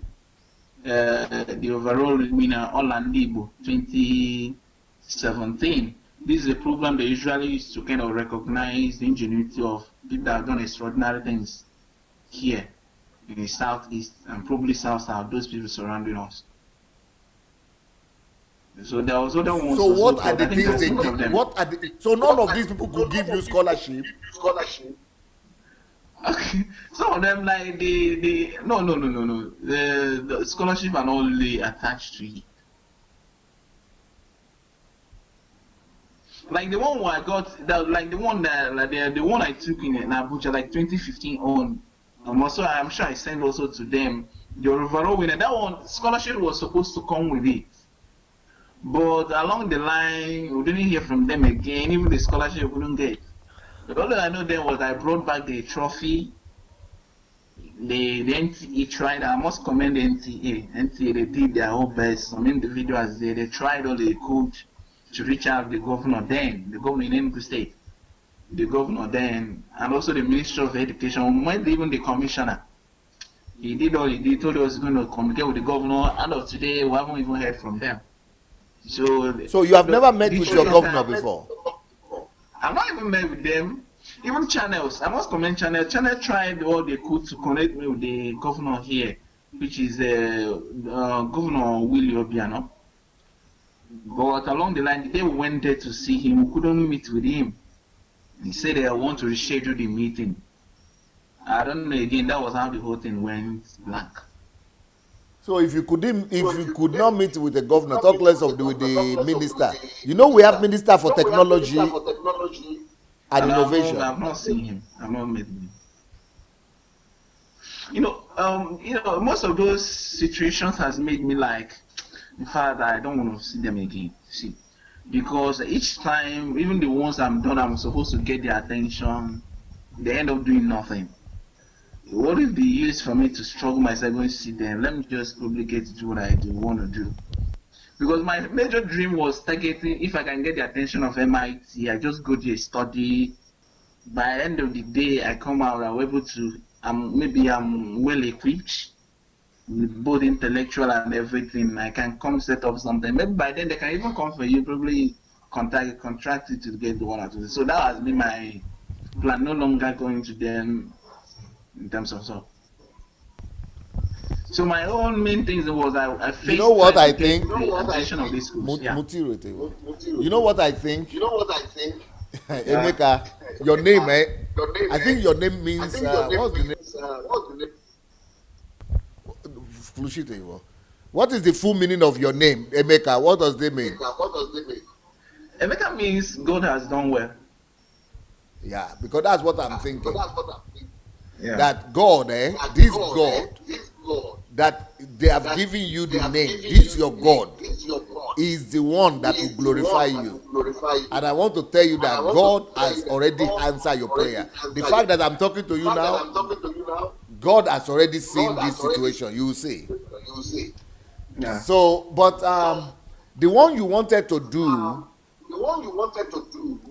The overall winner, Olandibo 2017. This is a program they usually use to kind of recognize the ingenuity of people that have done extraordinary things here in the southeast and probably south, those people surrounding us. So there was other ones. So what are the things they did? So none of these people could give you scholarship? Okay, some of them like no. The scholarship are not only attached to it. Like the one I got, the one I took in Abuja, like 2015 on. Also, I'm sure I sent also to them the overall winner. That one scholarship was supposed to come with it, but along the line we didn't hear from them again. Even the scholarship we couldn't get. But all that I know then was I brought back the trophy. The NTA tried. I must commend the NTA. NTA, they did their whole best. Some individuals they tried all they could to reach out to the governor then, the governor in Enugu State, the governor then, and also the Minister of Education. When even the commissioner, he did all he did. Told us he's going to communicate with the governor. And of today, we haven't even heard from them. So you have never met with your governor before? I've not even met with them. Even channels, I must commend Channel. Channel tried all they could to connect me with the governor here, which is Governor Willie Obiano. But along the line, the day we went there to see him, we couldn't meet with him. He said they want to reschedule the meeting. I don't know again, that was how the whole thing went blank. So if you could not meet with the governor, talk less with the minister. You know we have Minister for Technology and Innovation. I've not seen him. I've not met him. Most of those situations has made me like, in fact, I don't want to see them again. See, because each time, even the ones I'm supposed to get their attention, they end up doing nothing. What if the use for me to struggle myself going to see them? Let me just obligate to do what I want to do. Because my major dream was targeting, if I can get the attention of MIT, I just go there, study, by the end of the day, I come out, I'm able to, maybe I'm well equipped with both intellectual and everything. I can come set up something. Maybe by then they can even come for you, probably contract you to get the one or two. So that has been my plan. No longer going to them in terms of so. So my own main thing was I You know faced what trying I to get think? the attention of these schools. Yeah. You know what I think? Yeah. Emeka, your name, eh? I think your name means, what's the name? Flushite. What is the full meaning of your name, Emeka? What does it mean? Emeka means God has done well. Yeah, because that's what I'm thinking. Yeah. That God, this God, that they have given you the name, this your God, is the one that will glorify you. And I want to tell you that God has already answered your prayer. The fact that I'm talking to you now, God has already seen this situation. You will see. Yeah. So, but the one you wanted to do,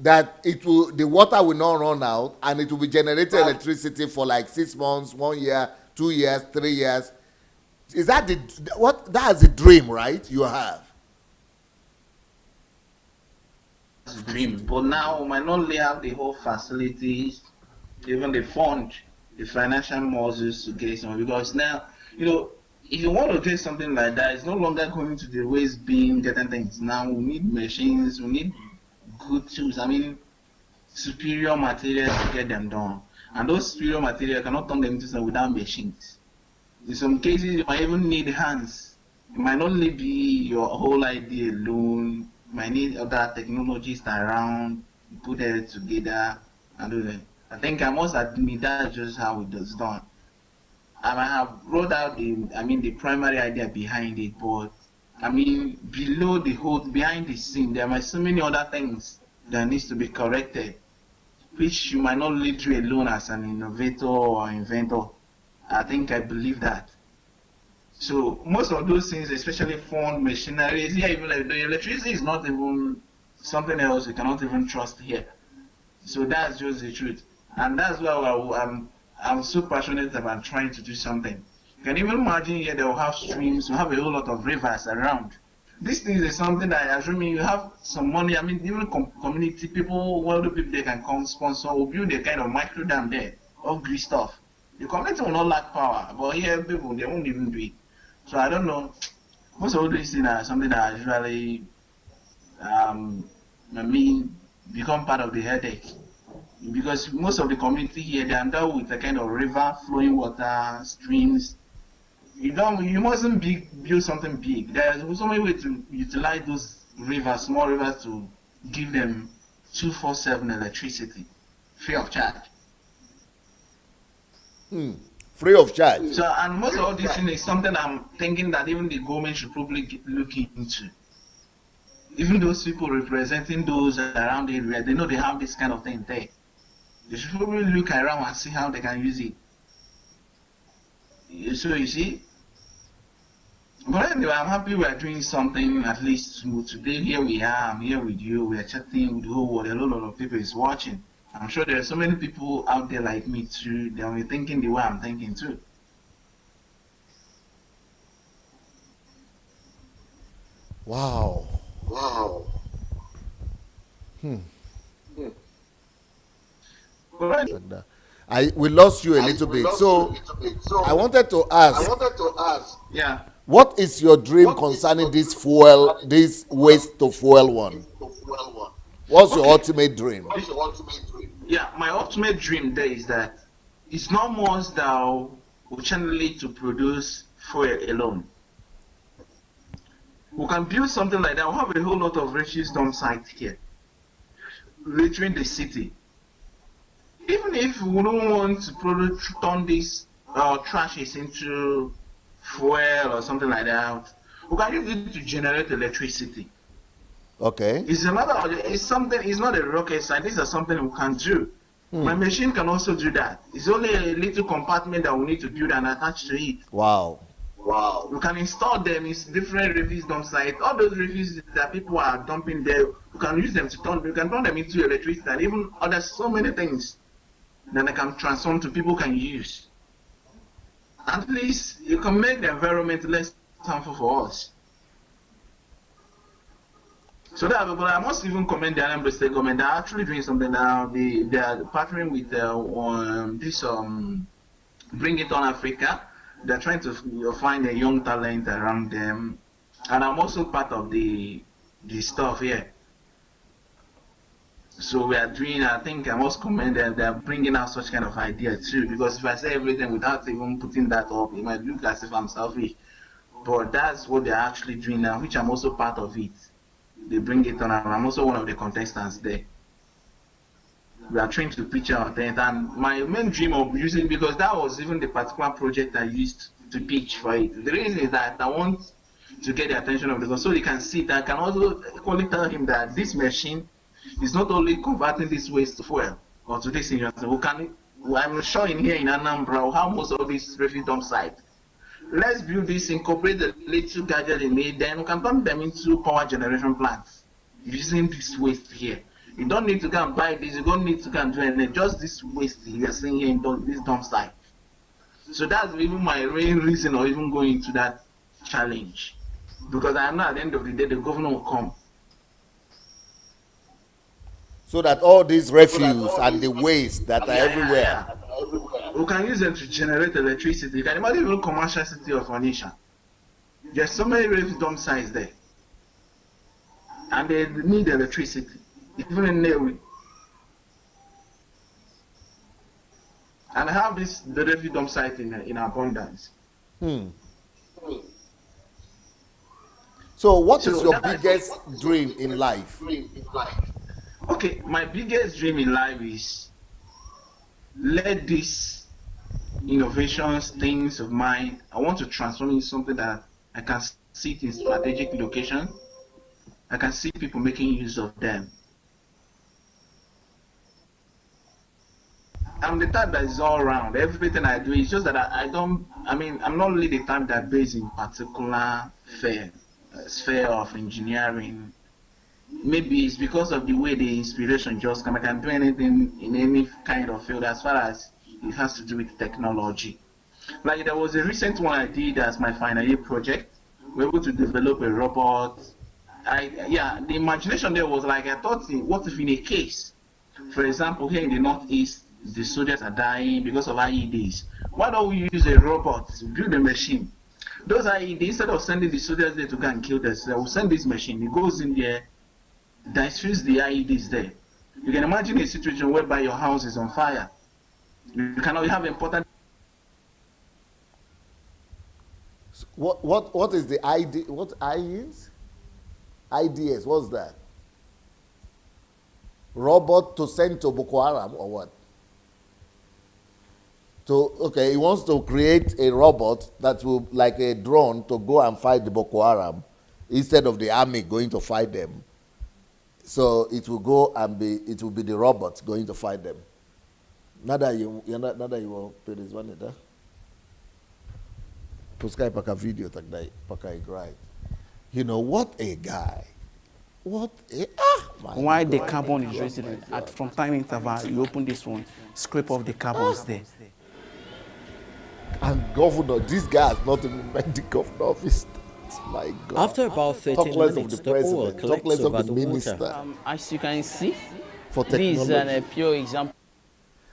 that it will, the water will not run out, and it will be generating electricity for like 6 months, 1 year, 2 years, 3 years. Is that the what? That's the dream, right? You have. Dream. But now we might not only have the whole facilities, even the fund, the financial muscles to get some. Because now, if you want to get something like that, it's no longer going to the waste bin getting things. Now we need machines, we need good tools. I mean, superior materials to get them done. And those superior materials cannot turn them into something without machines. In some cases, you might even need hands. It might not only be your whole idea alone. You might need other technologies around, put it together, and do that. I think I must admit that's just how it is done. I might have wrote out the primary idea behind it, but below the whole, behind the scene, there are so many other things that needs to be corrected, which you might not lead to alone as an innovator or inventor. I think I believe that. So most of those things, especially phone machineries, yeah, even like the electricity is not even something else you cannot even trust here. So that's just the truth, and that's why I'm so passionate about trying to do something. You can even imagine here they will have streams, we have a whole lot of rivers around. This thing is something that assuming you have some money. Even community people, wealthy people, they can come sponsor or build a kind of micro dam there of green stuff. The community will not lack power, but here people they won't even do it. So I don't know. Most of these things are something that usually um, become part of the headache. Because most of the community here they endowed with a kind of river, flowing water, streams. You mustn't build something big. There's so many ways to utilize those rivers, small rivers, to give them 24/7 electricity, free of charge. Free of charge. So, and most of this thing is something I'm thinking that even the government should probably look into. Even those people representing those around the area, they know they have this kind of thing there. They should probably look around and see how they can use it. So you see, but anyway, I'm happy we are doing something at least today. Here we are, I'm here with you, we are chatting with the whole world. A lot of people is watching. I'm sure there are so many people out there like me too. They'll be thinking the way I'm thinking too. Wow. But We lost you a little bit. So I wanted to ask, yeah, what is your dream concerning this fuel, this waste to fuel one? What's your okay. ultimate dream? Yeah, my ultimate dream there is that it's not more that we channel to produce fuel alone. We can build something like that. We have a whole lot of refuse dump sites here, reaching the city. Even if we don't want to turn these trashes into fuel or something like that, we can use it to generate electricity. Okay. It's something, it's not a rocket science, this is something we can do. My machine can also do that. It's only a little compartment that we need to build and attach to it. Wow. We can install them in different refuse dump sites. All those refuse that people are dumping there, we can use them we can turn them into electricity and even other so many things. then they can transform to people can use. At least you can make the environment less harmful for us. So that, but I must even commend the Anambra State government. They're actually doing something now. They are partnering with this Bring It On Africa. They're trying to find a young talent around them, and I'm also part of the stuff here. So we are doing. I think I must commend them. They are bringing out such kind of idea too. Because if I say everything without even putting that up, it might look as if I'm selfish. But that's what they're actually doing now, which I'm also part of it. They Bring It On, and I'm also one of the contestants there. We are trying to pitch our talent, and my main dream of using, because that was even the particular project I used to pitch for it. The reason is that I want to get the attention of the so they can see that I can also equally tell him that this machine is not only converting this waste to fuel or to this investment. I'm sure in here in Anambra, how most of these refuse dump sites. Let's build this, incorporate the little gadget in it, then we can turn them into power generation plants using this waste here. You don't need to go and buy this, you don't need to go and do anything, just this waste you are seeing here in this dump site. So that's even my main reason of even going into that challenge. Because I know at the end of the day, the governor will come. So that all these refuse and the waste that are everywhere. We can use them to generate electricity. You can imagine even commercial city of Onisha. There's so many refuse dump sites there. And they need electricity. Even in Newi. And I have the refuse dump site in abundance. So what is your biggest dream in life? Okay, my biggest dream in life is let these innovations, things of mine, I want to transform into something that I can sit in strategic location. I can see people making use of them. I'm the type that is all around. Everything I do is just that I'm not really the type that based in particular sphere of engineering. Maybe it's because of the way the inspiration just come. I can do anything in any kind of field as far as it has to do with technology. Like there was a recent one I did as my final year project. We were able to develop a robot. The imagination there was like I thought, what if in a case, for example, here in the Northeast, the soldiers are dying because of IEDs. Why don't we use a robot to build a machine? Those IEDs, instead of sending the soldiers there to go and kill themselves, we'll send this machine. It goes in there, diffuse the IEDs there. You can imagine a situation whereby your house is on fire. You cannot have important. What is the ID? What I is? IDS. What's that? Robot to send to Boko Haram or what? He wants to create a robot that will, like a drone, to go and fight the Boko Haram instead of the army going to fight them. So it will go and it will be the robot going to fight them. Nada you will pay this one there. Puskai paka video tak dai paka right. You know what a guy. Why the carbon is resident? From time interval, you open this one, scrape off the carbons there. And governor, this guy has not even met the governor office. My God. After about 30 minutes, the oil collects over the water. As you can see, for technology. this is a pure example.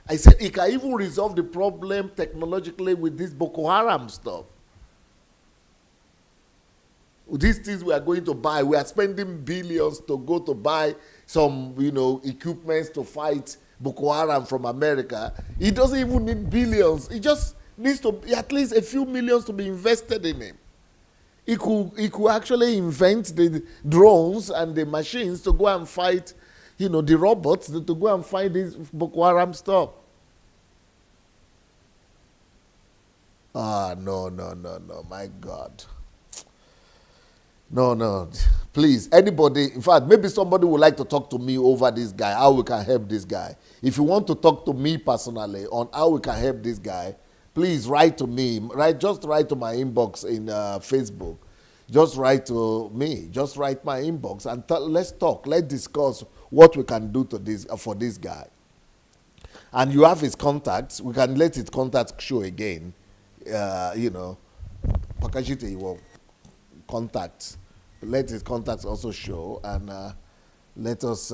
I said he can even resolve the problem technologically with this Boko Haram stuff. These things we are going to buy, we are spending billions to go to buy some, equipments to fight Boko Haram from America. He doesn't even need billions. He just needs to at least a few millions to be invested in him. He could actually invent the drones and the machines to go and fight, the robots to go and fight this Boko Haram stuff. No, my God. No. Please, anybody, in fact, maybe somebody would like to talk to me over this guy, how we can help this guy. If you want to talk to me personally on how we can help this guy, please write to me. Just write to my inbox in Facebook. Just write to me. Just write my inbox and let's talk. Let's discuss what we can do for this guy. and you have his contacts, we can let his contacts show again. Pakashite will contacts. Let his contacts also show, and let us,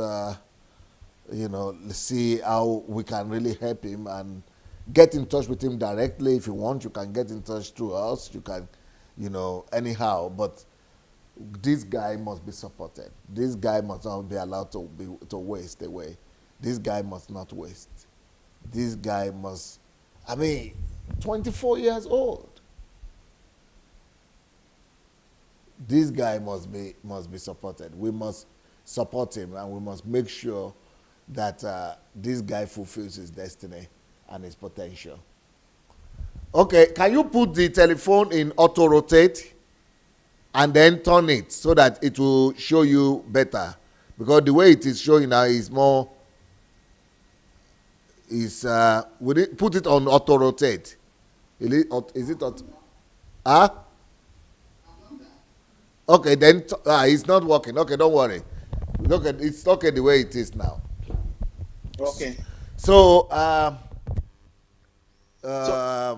see how we can really help him and get in touch with him directly. If you want, you can get in touch through us. You can, anyhow. But this guy must be supported. This guy must not be allowed to waste away. This guy must not waste. This guy must, 24 years old. This guy must be supported. We must support him, and we must make sure that this guy fulfills his destiny and his potential. Okay, can you put the telephone in auto rotate and then turn it so that it will show you better? Because the way it is showing now is more, put it on auto rotate. Is it auto? Huh? Okay, then it's not working. Okay, don't worry. Look at it's okay the way it is now. Okay. So, what I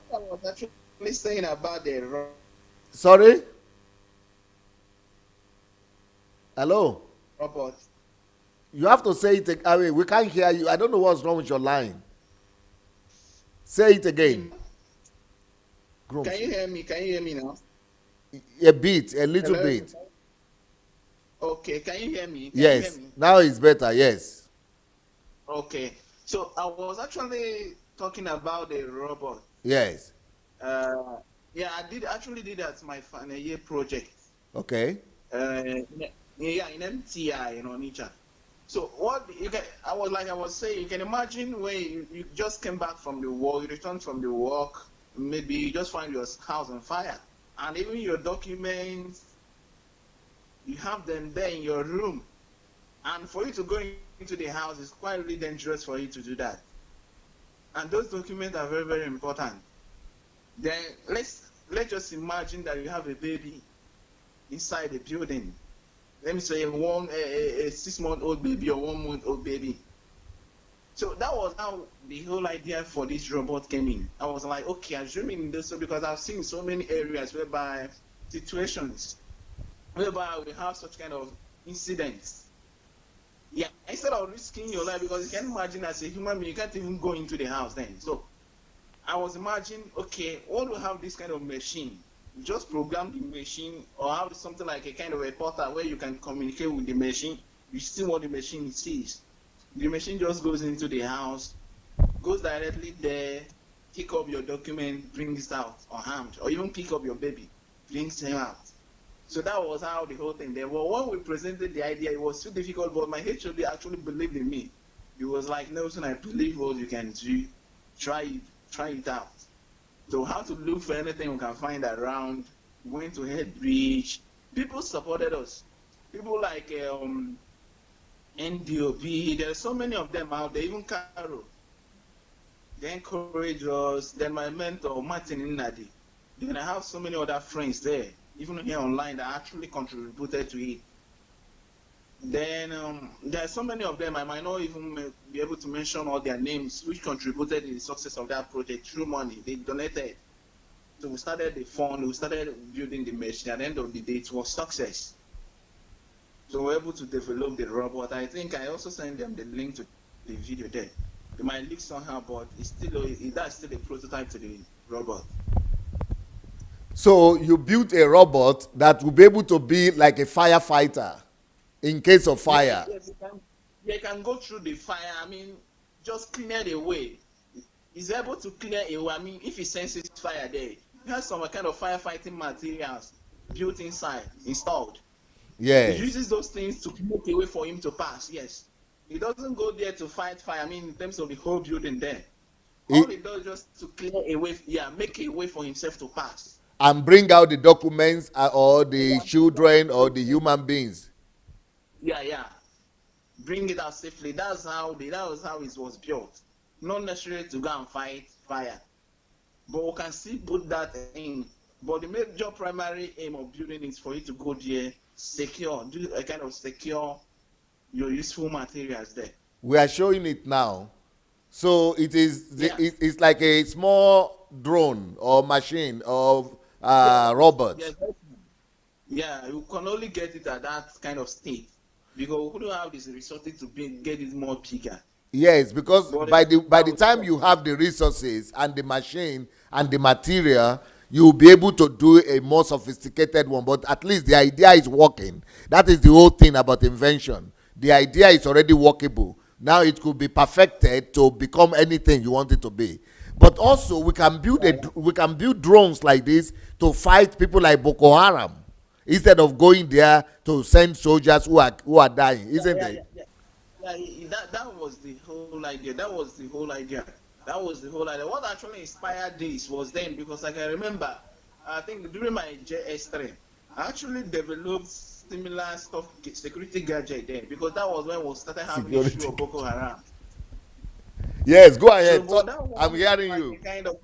was actually saying about the sorry? Hello? robot. You have to say it. We can't hear you. I don't know what's wrong with your line. Say it again. Can you hear me? Can you hear me now? A little Hello? bit. Okay, can you hear me? Yes. You hear me? Now it's better. Yes. Okay. So I was actually talking about the robot. Yes. Yeah, I did that my final year project. Okay. In MTI in Onitsha. So I was saying, you can imagine when you just came back from the work, you returned from the work, maybe you just find your house on fire, and even your documents, you have them there in your room, and for you to go into the house, it's quite really dangerous for you to do that. And those documents are very, very important. Then let's just imagine that you have a baby inside the building. Let me say a 6-month-old baby or 1-month-old baby. So that was how the whole idea for this robot came in. I was like, okay, assuming this, because I've seen so many areas whereby situations whereby we have such kind of incidents. Yeah, instead of risking your life, because you can imagine as a human being, you can't even go into the house then. So I was imagining, okay, what do we have this kind of machine? You just program the machine, or have something like a kind of a portal where you can communicate with the machine. You see what the machine sees. The machine just goes into the house, goes directly there, pick up your document, brings it out unharmed, or even pick up your baby, brings him out. So that was how the whole thing there. Well, when we presented the idea, it was too difficult, but my HOD actually believed in me. He was like, Nelson, I believe what you can do. Try it out. So how to look for anything we can find around, went to Head Bridge. People supported us. People like NDOB, there's so many of them out there, even Caro. They encouraged us. Then my mentor, Martin Inadi. Then I have so many other friends there, even here online, that actually contributed to it. Then there are so many of them, I might not even be able to mention all their names, which contributed in the success of that project through money. They donated. So we started the fund, we started building the machine. At the end of the day, it was success. So we were able to develop the robot. I think I also sent them the link to the video there. It might leak somehow, but that's still a prototype to the robot. So you built a robot that will be able to be like a firefighter in case of fire. Yes, you can go through the fire. Just clear the way. It's able to clear a way. If it senses fire there, it has some kind of firefighting materials built inside, installed. Yes. It uses those things to make a way for him to pass. Yes. It doesn't go there to fight fire. In terms of the whole building there. All it does just to clear a way, make a way for himself to pass. And bring out the documents or the children or the human beings. Yeah. Bring it out safely. That was how it was built. Not necessarily to go and fight fire. But we can still put that in. But the major primary aim of building is for you to go there, do a kind of secure your useful materials there. We are showing it now. So it is Yeah. it's like a small drone or machine or Yeah. Yeah. robot. Yeah. You can only get it at that kind of state because we don't have this resources to get it more bigger. Yes, because But by that the was time you have the resources and the machine and the material, you'll be able to do a more sophisticated one. But at least the idea is working. That is the whole thing about invention. The idea is already workable. Now it could be perfected to become anything you want it to be. But also we can build drones like this to fight people like Boko Haram instead of going there to send soldiers who are dying, isn't yeah, it? yeah, yeah. Yeah, that was the whole idea. That was the whole idea. That was the whole idea. What actually inspired this was then because I can remember, I think during my JS3, I actually developed similar stuff, security gadget then because that was when we started having issue Security. of Boko Haram. Yes, go So, ahead. but that I'm one was hearing like a you. kind of,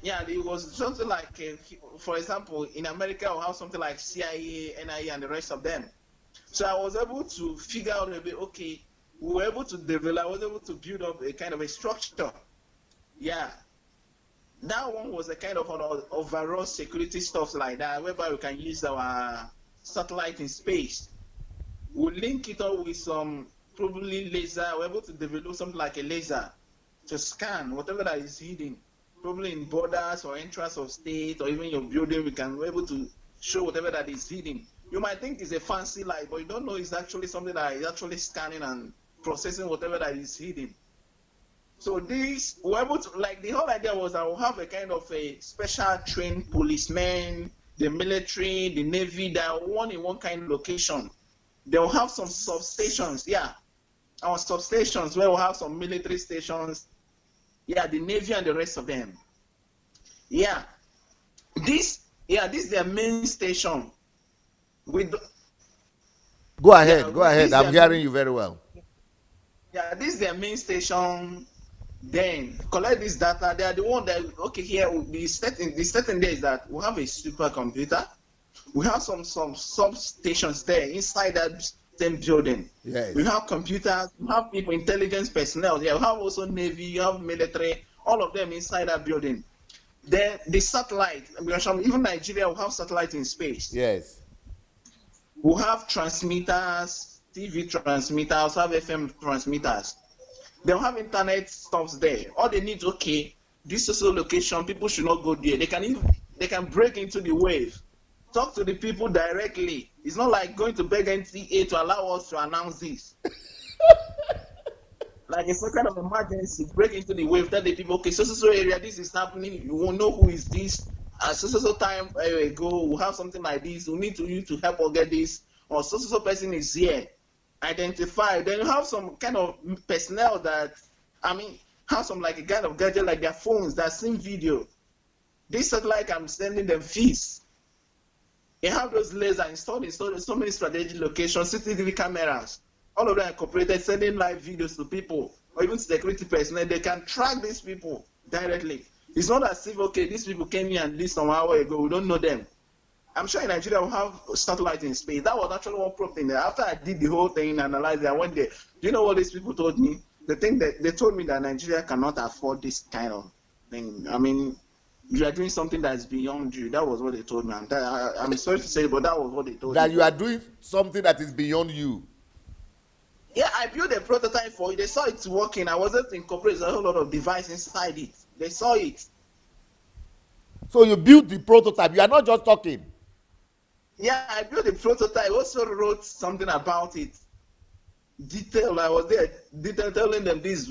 yeah, it was something like, for example, in America, we have something like CIA, NIA, and the rest of them. So I was able to figure out a bit, okay, we were able to develop, I was able to build up a kind of a structure. Yeah. That one was a kind of an overall security stuff like that, whereby we can use our satellite in space. We'll link it up with some probably laser. We're able to develop something like a laser to scan whatever that is hidden, probably in borders or entrance of state or even your building. We're able to show whatever that is hidden. You might think it's a fancy light, but you don't know it's actually something that is actually scanning and processing whatever that is hidden. So this, we're able to, like, the whole idea was I will have a kind of a special trained policeman, the military, the navy, that are one in one kind of location. They'll have some substations, yeah, our substations where we'll have some military stations, yeah, the navy and the rest of them. Yeah, this is their main station. With Go yeah, ahead. Go this ahead. is I'm their hearing main, you very well. yeah, this is their main station. Then collect this data. They are the one that, okay, here the setting there is that we have a supercomputer. We have some substations there inside that same building. We Yes. have computers, we have people, intelligence personnel. Yeah, we have also navy, you have military, all of them inside that building. Then the satellite, because even Nigeria will have satellite in space. Yes. We have transmitters, TV transmitters, have FM transmitters. They'll have internet stuff there. All they need, okay, this social location, people should not go there. They can break into the wave. Talk to the people directly. It's not like going to beg NTA to allow us to announce this. Like it's a kind of emergency. Break into the wave. Tell the people, okay, so area, this is happening. You won't know who is this. So time ago, we'll have something like this. We need you to help us get this. Or so person is here. Identify. Then you have some kind of personnel that, have some like a kind of gadget like their phones that send video. This satellite, I'm sending them fees. They have those lasers installed in so many strategic locations, CCTV cameras. All of them are incorporated, sending live videos to people, or even security personnel. They can track these people directly. It's not as if, okay, these people came here and this some hour ago, we don't know them. I'm sure in Nigeria we'll have satellite in space. That was actually one problem there. After I did the whole thing and analyzed it, I went there. Do you know what these people told me? They told me that Nigeria cannot afford this kind of thing. You are doing something that is beyond you. That was what they told me. And I'm sorry to say, but that was what they told That me. you are doing something that is beyond you. Yeah, I built a prototype for it. They saw it working. I wasn't incorporating a whole lot of device inside it. They saw it. So you built the prototype. You are not just talking. Yeah, I built a prototype. I also wrote something about it. Detail. I was there. Detail telling them this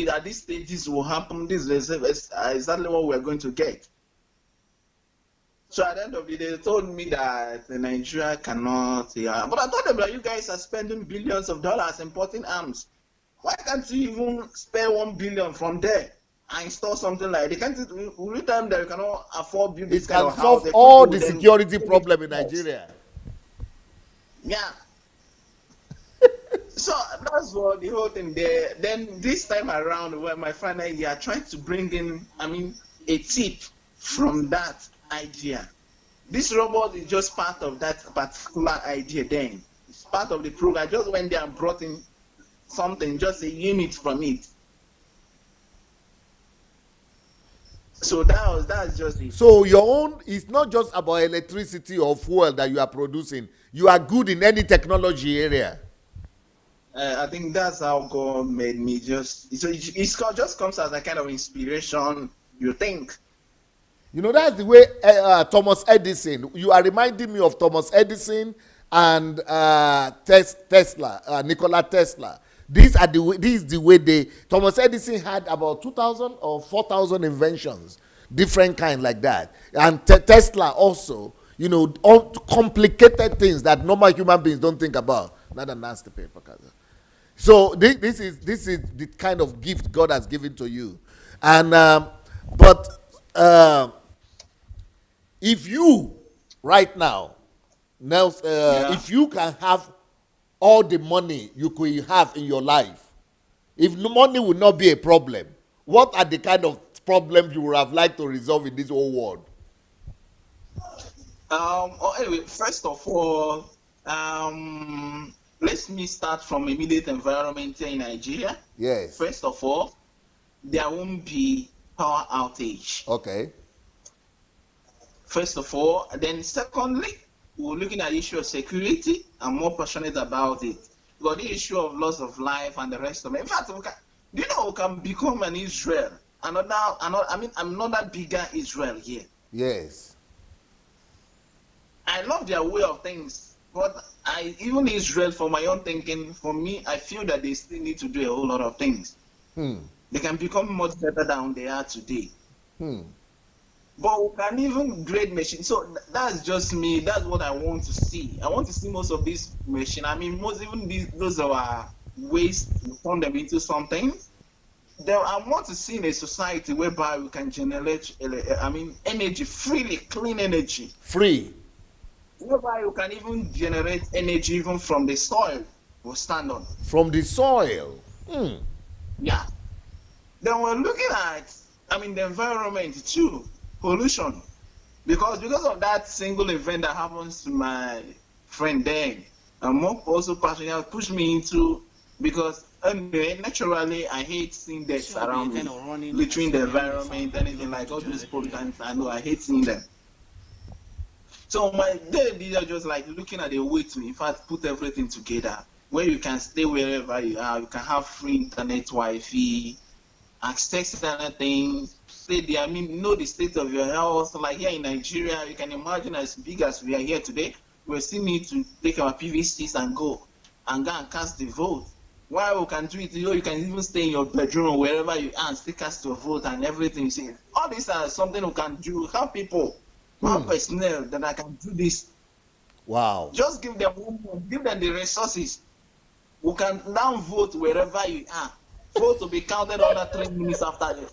at this stage this will happen. This is exactly what we're going to get. So at the end of the day, they told me that Nigeria cannot. Yeah. But I told them that you guys are spending billions of dollars importing arms. Why can't you even spare 1 billion from there and install something like they can't? We tell them that you cannot afford build this It kind can of house. solve all the security problem in Nigeria. Yeah. So that's what the whole thing there. Then this time around, where my final year, trying to bring in, a tip from that idea. This robot is just part of that particular idea. Then it's part of the program. I just went there and brought in something, just a unit from it. So that's just it. So your own is not just about electricity or fuel that you are producing. You are good in any technology area. I think that's how God made me. Just comes as a kind of inspiration. You think. You know, that's the way Thomas Edison. You are reminding me of Thomas Edison and Tesla, Nikola Tesla. These are the way, this is the way they. Thomas Edison had about 2,000 or 4,000 inventions, different kind like that, and Tesla also. You know, all complicated things that normal human beings don't think about. Not a nasty paper, so this is the kind of gift God has given to you, and but. If you right now, Yeah. if you can have all the money you could have in your life, if money would not be a problem, what are the kind of problems you would have liked to resolve in this whole world? Anyway, first of all, let me start from immediate environment here in Nigeria. Yes. First of all, there won't be power outage. Okay. First of all, then secondly, we're looking at the issue of security. I'm more passionate about it. Because the issue of loss of life and the rest of it. In fact, do you know we can become an Israel? Another bigger Israel here. Yes. I love their way of things, but even Israel, for my own thinking, for me, I feel that they still need to do a whole lot of things. They can become much better than they are today. But we can even grade machines. So that's just me. That's what I want to see. I want to see most of these machines. I mean, those are waste, we turn them into something. I want to see in a society whereby we can generate, energy freely, clean energy. Free. Whereby you can even generate energy even from the soil we stand on. From the soil. Yeah. Then we're looking at, the environment too, pollution. Because of that single event that happens to my friend there, I'm also passionate, pushed me into, because anyway, naturally, I hate seeing deaths around me, littering the environment, anything like all those pollutants. I know I hate seeing them. So my day are just like looking at a way to, in fact, put everything together, where you can stay wherever you are, you can have free internet, Wi-Fi, access anything, stay there. Know the state of your health. Like here in Nigeria, you can imagine as big as we are here today, we still need to take our PVCs and go and cast the vote. While we can do it, you can even stay in your bedroom or wherever you are and still cast your vote and everything. See, all these are something we can do. Help people. Have personnel that I can do this. Wow. Just give them give them the resources. We can now vote wherever you are. Vote to be counted under 3 minutes after you.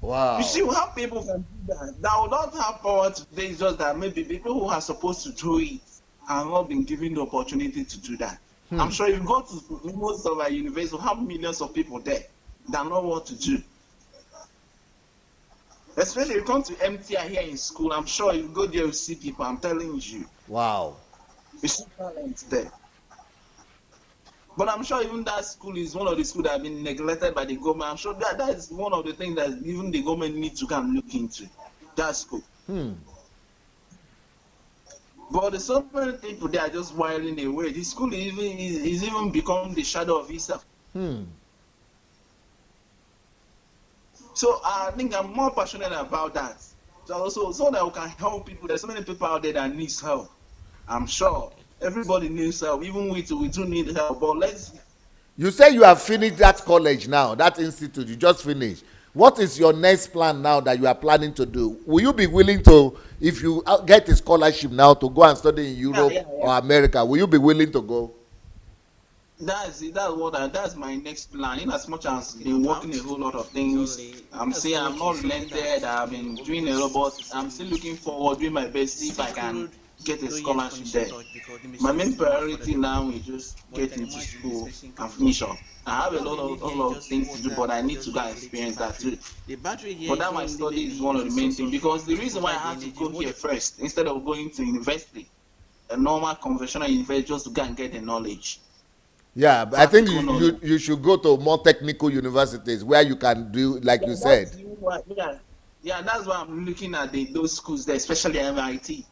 Wow. You see how people can do that. That will not have power today. It's just that maybe people who are supposed to do it have not been given the opportunity to do that. I'm sure if you go to most of our universities, we have millions of people there that know what to do. Especially if you come to MTI here in school, I'm sure if you go there, you see people, I'm telling you. Wow. You see talent there. But I'm sure even that school is one of the schools that have been neglected by the government. I'm sure that is one of the things that even the government needs to come look into. That school. But there's so many people there are just wiring away. The school is even become the shadow of itself. So I think I'm more passionate about that. So that we can help people. There's so many people out there that needs help. I'm sure everybody needs help. Even we do need help. But You say you have finished that college now, that institute. You just finished. What is your next plan now that you are planning to do? Will you be willing to, if you get a scholarship now, to go and study in Europe or America? Will you be willing to go? That's my next plan. In as much as I've been working a whole lot of things, I'm saying I'm not landed. I've been doing a lot, but I'm still looking forward, doing my best, see if I can get a scholarship there. My main priority now is just get into school and finish up. I have a lot of things to do, but I need to go and experience that too. But that my study is one of the main things, because the reason why I had to go here first instead of going to university, a normal conventional university, just to go and get the knowledge. Yeah, but I think practical knowledge. you should go to more technical universities where you can do like Yeah, you that's said. why. Yeah, yeah, that's why I'm looking at those schools there, especially MIT.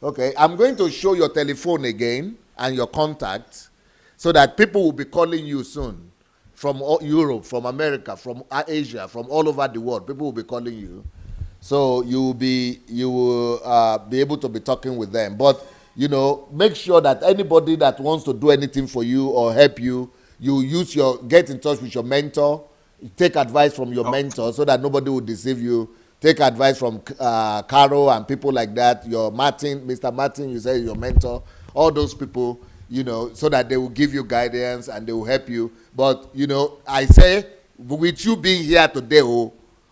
Okay, I'm going to show your telephone again and your contact so that people will be calling you soon from Europe, from America, from Asia, from all over the world. People will be calling you. So you will be able to be talking with them. But make sure that anybody that wants to do anything for you or help you, you get in touch with your mentor, take advice from your Okay. mentor so that nobody will deceive you. Take advice from Caro and people like that. Your Mr. Martin, you say your mentor. All those people, so that they will give you guidance and they will help you. But I say, with you being here today,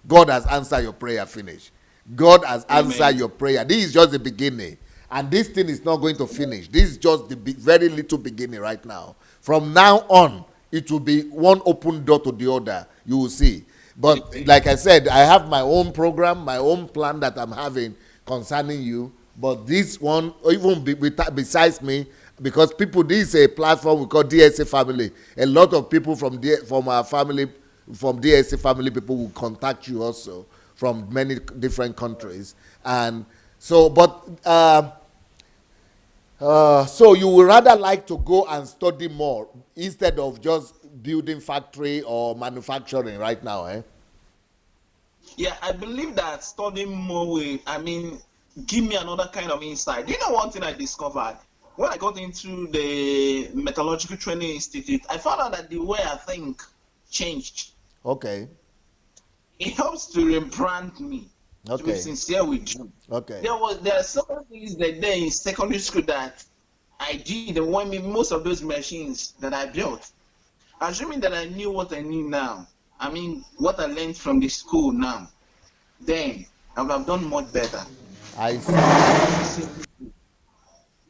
God has answered your prayer. Finish. God has answered Amen. your prayer. This is just the beginning. And this thing is not going to finish. This is just the very little beginning right now. From now on, it will be one open door to the other. You will see. But like I said, I have my own program, my own plan that I'm having concerning you. But this one, even besides me, because people, this is a platform we call DSA family. A lot of people from our family, from DSA family, people will contact you also from many different countries. And so, but so you would rather like to go and study more instead of just building factory or manufacturing right now, eh? Yeah, I believe that studying more will, I mean, give me another kind of insight. Do you know one thing I discovered? When I got into the Metallurgical Training Institute, I found out that the way I think changed. Okay. It helps to rebrand me, to be Okay. sincere with you. Okay. There are some things that there in secondary school that I did and when me most of those machines that I built. Assuming that I knew what I knew now, I mean what I learned from the school now, then I would have done much better. I see.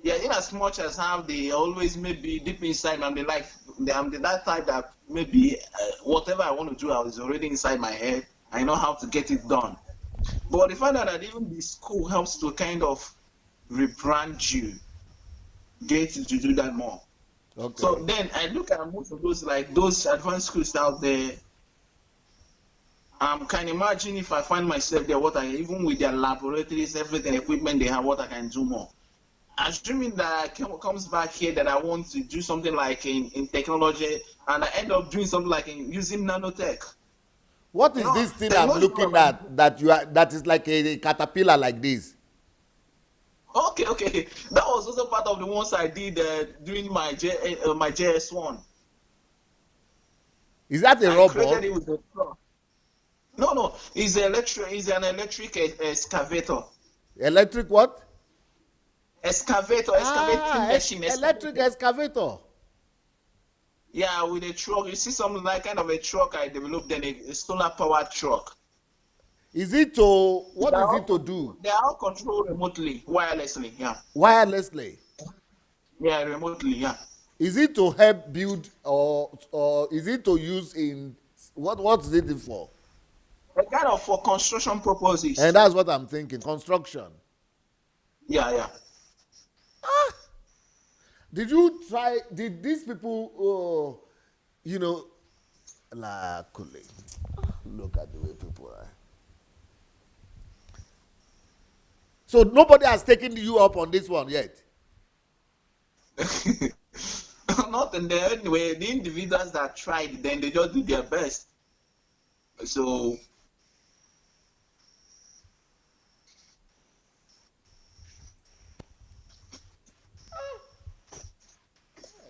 Yeah, in as much as how they always maybe deep inside, I'm the like that type that maybe whatever I want to do, I was already inside my head. I know how to get it done. But the fact that even the school helps to kind of rebrand you, get you to do that more. So Okay. then I look at most of those like those advanced schools out there. Can imagine if I find myself there, what I even with their laboratories, everything, equipment they have, what I can do more. Assuming that comes back here that I want to do something like in technology, and I end up doing something like in using nanotech. What is this thing I'm Technology. looking at that is like a caterpillar like this? Okay, okay. That was also part of the ones I did during my JS1. Is that a I created robot? it with the truck. No, no, it's an electric excavator. Electric what? Excavating machine. Electric excavator. Yeah, with a truck. You see something like kind of a truck I developed, then a solar powered truck. Is it what is it to do? They are all controlled remotely, wirelessly. Yeah. Wirelessly. Yeah, remotely. Yeah. Is it to help build or is it to use in what is it for? A kind of for construction purposes. And that's what I'm thinking. Construction. Yeah, yeah. Did these people la kule. Look at the way people are. So nobody has taken you up on this one yet. Not in the anyway. The individuals that tried, then they just did their best. So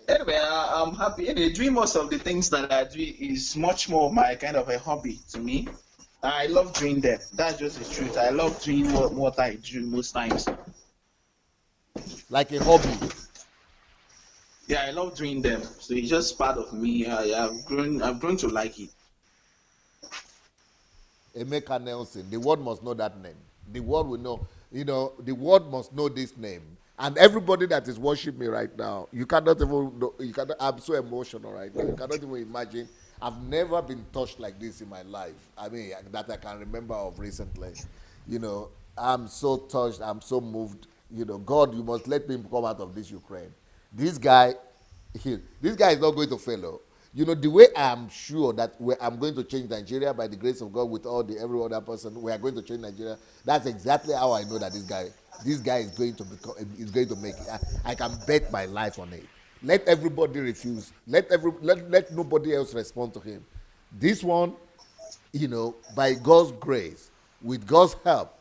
anyway, I'm happy. Anyway, doing most of the things that I do is much more my kind of a hobby to me. I love doing them. That's just the truth. I love doing what I do most times. Like a hobby. Yeah, I love doing them. So it's just part of me. I've grown to like it. Emeka Nelson. The world must know that name. The world will know. The world must know this name. And everybody that is watching me right now, you cannot even know, I'm so emotional right now. You cannot even imagine. I've never been touched like this in my life. I mean, that I can remember of recently. I'm so touched. I'm so moved. God, you must let me come out of this Ukraine. This guy, This guy is not going to fail. Oh. The way I'm sure that I'm going to change Nigeria by the grace of God with all the every other person, we are going to change Nigeria. That's exactly how I know that this guy is going to become, is going to make it. I can bet my life on it. Let everybody refuse. Let nobody else respond to him. This one, by God's grace, with God's help,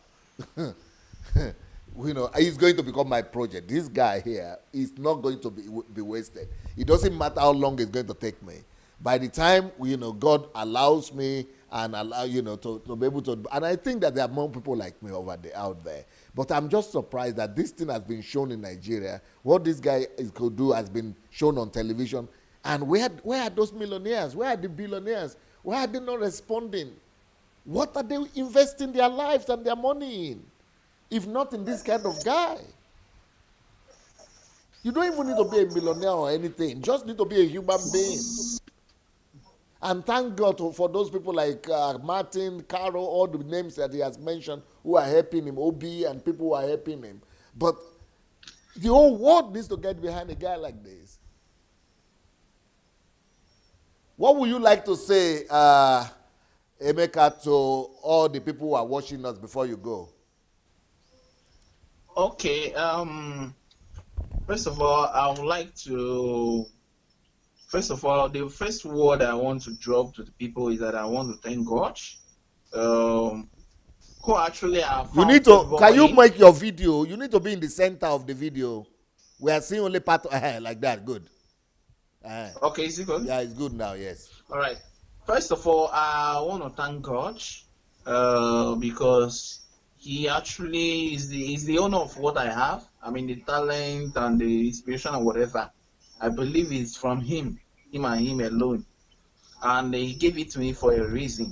he's going to become my project. This guy here is not going to be wasted. It doesn't matter how long it's going to take me. By the time God allows me and allow to be able to, and I think that there are more people like me out there. But I'm just surprised that this thing has been shown in Nigeria. What this guy could do has been shown on television. And where are those millionaires? Where are the billionaires? Why are they not responding? What are they investing their lives and their money in? If not in this kind of guy. You don't even need to be a millionaire or anything. You just need to be a human being. And thank God for those people like Martin, Caro, all the names that he has mentioned who are helping him, Obi and people who are helping him. But the whole world needs to get behind a guy like this. What would you like to say, Emeka, to all the people who are watching us before you go? Okay. First of all, I would like to. First of all, the first word I want to drop to the people is that I want to thank God. Who actually are. You need to. Can you make your video? You need to be in the center of the video. We are seeing only part of like that. Good. Okay, is it good? Yeah, it's good now. Yes. All right. First of all, I want to thank God because He actually is the owner of what I have. I mean, the talent and the inspiration and whatever. I believe it's from Him and Him alone, and He gave it to me for a reason.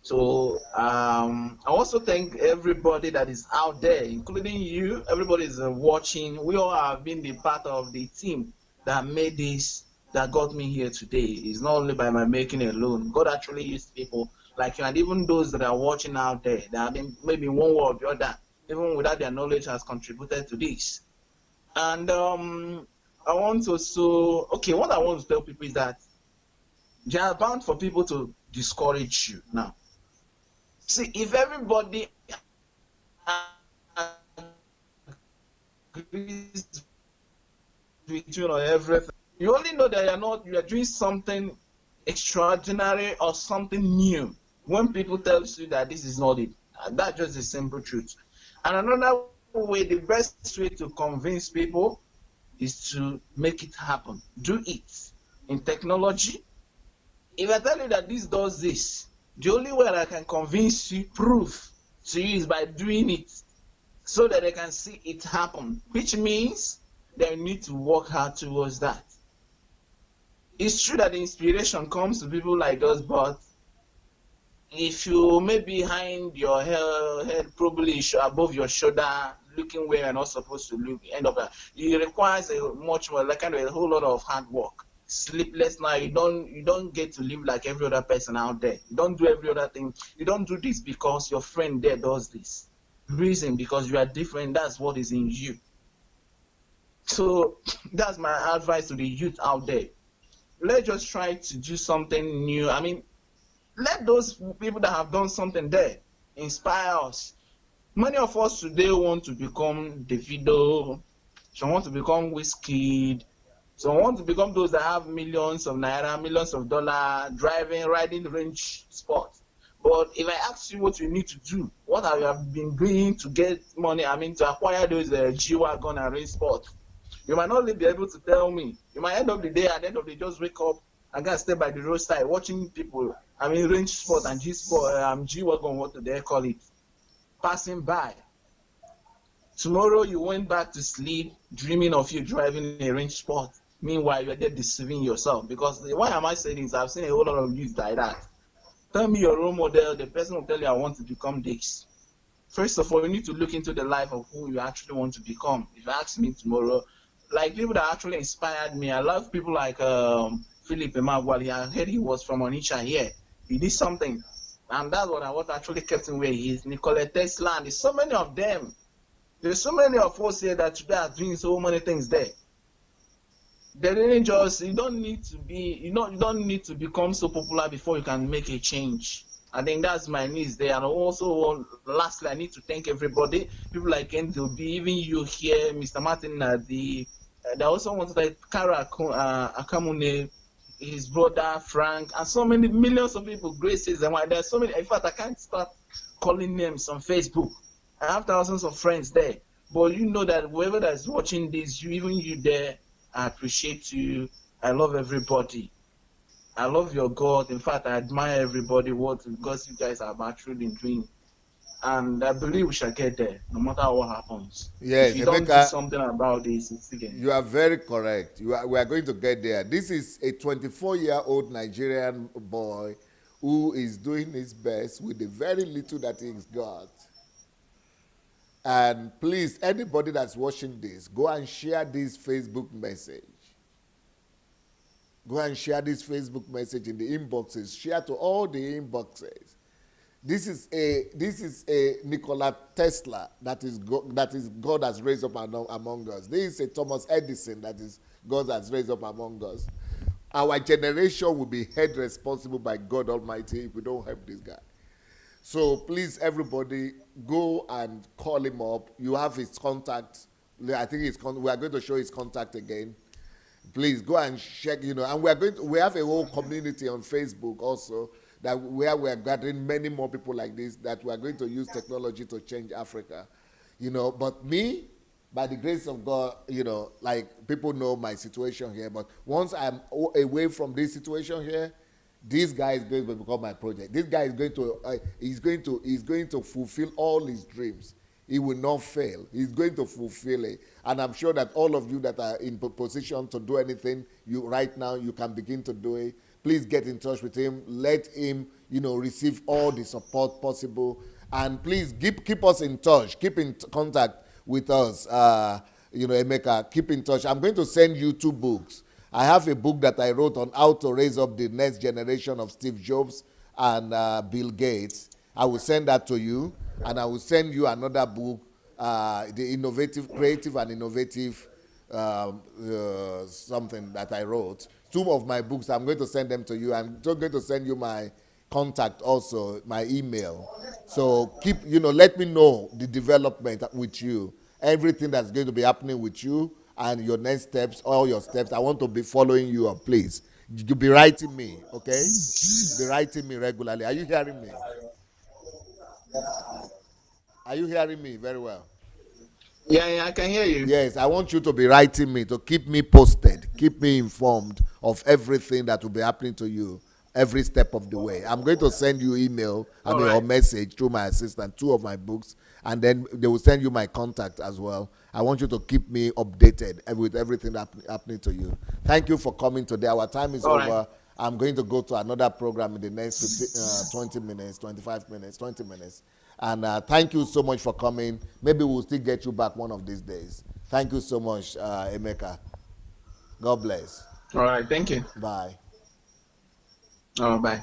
So I also thank everybody that is out there, including you. Everybody is watching. We all have been the part of the team that made this, that got me here today. It's not only by my making alone. God actually used people like you, and even those that are watching out there that have been maybe one way or the other, even without their knowledge, has contributed to this. And I want to also, what I want to tell people is that they are bound for people to discourage you now. See, if everybody agrees with you on everything, you only know that you are doing something extraordinary or something new when people tell you that this is not it. That's just the simple truth. And another way, the best way to convince people is to make it happen. Do it. In technology, if I tell you that this does this, the only way I can convince you, prove to you, is by doing it so that they can see it happen, which means they need to work hard towards that. It's true that the inspiration comes to people like us, but if you may be behind your head, probably above your shoulder, looking where you're not supposed to look, it requires a much more, like a whole lot of hard work. Sleepless night. You don't get to live like every other person out there. You don't do every other thing. You don't do this because your friend there does this. Reason, because you are different. That's what is in you. So that's my advice to the youth out there. Let's just try to do something new. I mean, let those people that have done something there inspire us. Many of us today want to become Davido. Some want to become Wizkid. Some want to become those that have millions of naira, millions of dollars, riding range sports. But if I ask you what you need to do, what have you been doing to get money, to acquire those G-Wagon and range sports, you might not be able to tell me. You might end of the day, at the end of the day, just wake up and go stay by the roadside watching people, range sport and G-Wagon, what do they call it, passing by. Tomorrow you went back to sleep dreaming of you driving a range sport. Meanwhile, you're there deceiving yourself. Because why am I saying this? I've seen a whole lot of youth like that. Tell me your role model, the person will tell you, I want to become this. First of all, you need to look into the life of who you actually want to become. If you ask me tomorrow, like people that actually inspired me, I love people like Philip Emagwali. I heard he was from Onitsha here. He did something. And that's what actually kept him where he is. Nikola Tesla, and there's so many of them. There's so many of us here that today are doing so many things there. They didn't just. You don't need to be. You don't need to become so popular before you can make a change. I think that's my needs there. And also, lastly, I need to thank everybody. People like NDB, even you here, Mr. Martin. They also wanted like Kara Akamune, his brother Frank, and so many millions of people. Grace says, and there's so many. In fact, I can't start calling names on Facebook. I have thousands of friends there. But you know that whoever that's watching this, even you there, I appreciate you. I love everybody. I love your God. In fact, I admire everybody because you guys are truly doing. And I believe we shall get there, no matter what happens. If Yes, you don't do Emeka, something about this, it's again. you are very correct. We are going to get there. This is a 24-year-old Nigerian boy who is doing his best with the very little that he's got. And please, anybody that's watching this, go and share this Facebook message. Go and share this Facebook message in the inboxes. Share to all the inboxes. This is a Nikola Tesla that is God has raised up among us. This is a Thomas Edison that is God has raised up among us. Our generation will be held responsible by God Almighty if we don't help this guy. So please, everybody, go and call him up. You have his contact. I think we are going to show his contact again. Please go and check. And we have a whole community on Facebook also where we are gathering many more people like this that we are going to use technology to change Africa. But me, by the grace of God, like people know my situation here. But once I'm away from this situation here, this guy is going to become my project. This guy is going to fulfill all his dreams. He will not fail. He's going to fulfill it. And I'm sure that all of you that are in position to do anything, right now you can begin to do it. Please get in touch with him. Let him, receive all the support possible. And please keep us in touch. Keep in contact with us. Emeka, keep in touch. I'm going to send you 2 books. I have a book that I wrote on how to raise up the next generation of Steve Jobs and Bill Gates. I will send that to you, and I will send you another book, the creative and innovative something that I wrote. 2 of my books, I'm going to send them to you. I'm just going to send you my contact also, my email. So let me know the development with you, everything that's going to be happening with you, and your next steps, all your steps. I want to be following you up, please. You be writing me, okay? Be writing me regularly. Are you hearing me? Are you hearing me very well? Yeah, I can hear you. Yes, I want you to be writing me to keep me posted, keep me informed of everything that will be happening to you every step of the way. I'm going to send you email, or message through my assistant, 2 of my books, and then they will send you my contact as well. I want you to keep me updated with everything happening to you. Thank you for coming today. Our time is over. Right. I'm going to go to another program in the next 20 minutes, 25 minutes, 20 minutes. And thank you so much for coming. Maybe we'll still get you back one of these days. Thank you so much, Emeka. God bless. All right, thank you. Bye. Bye.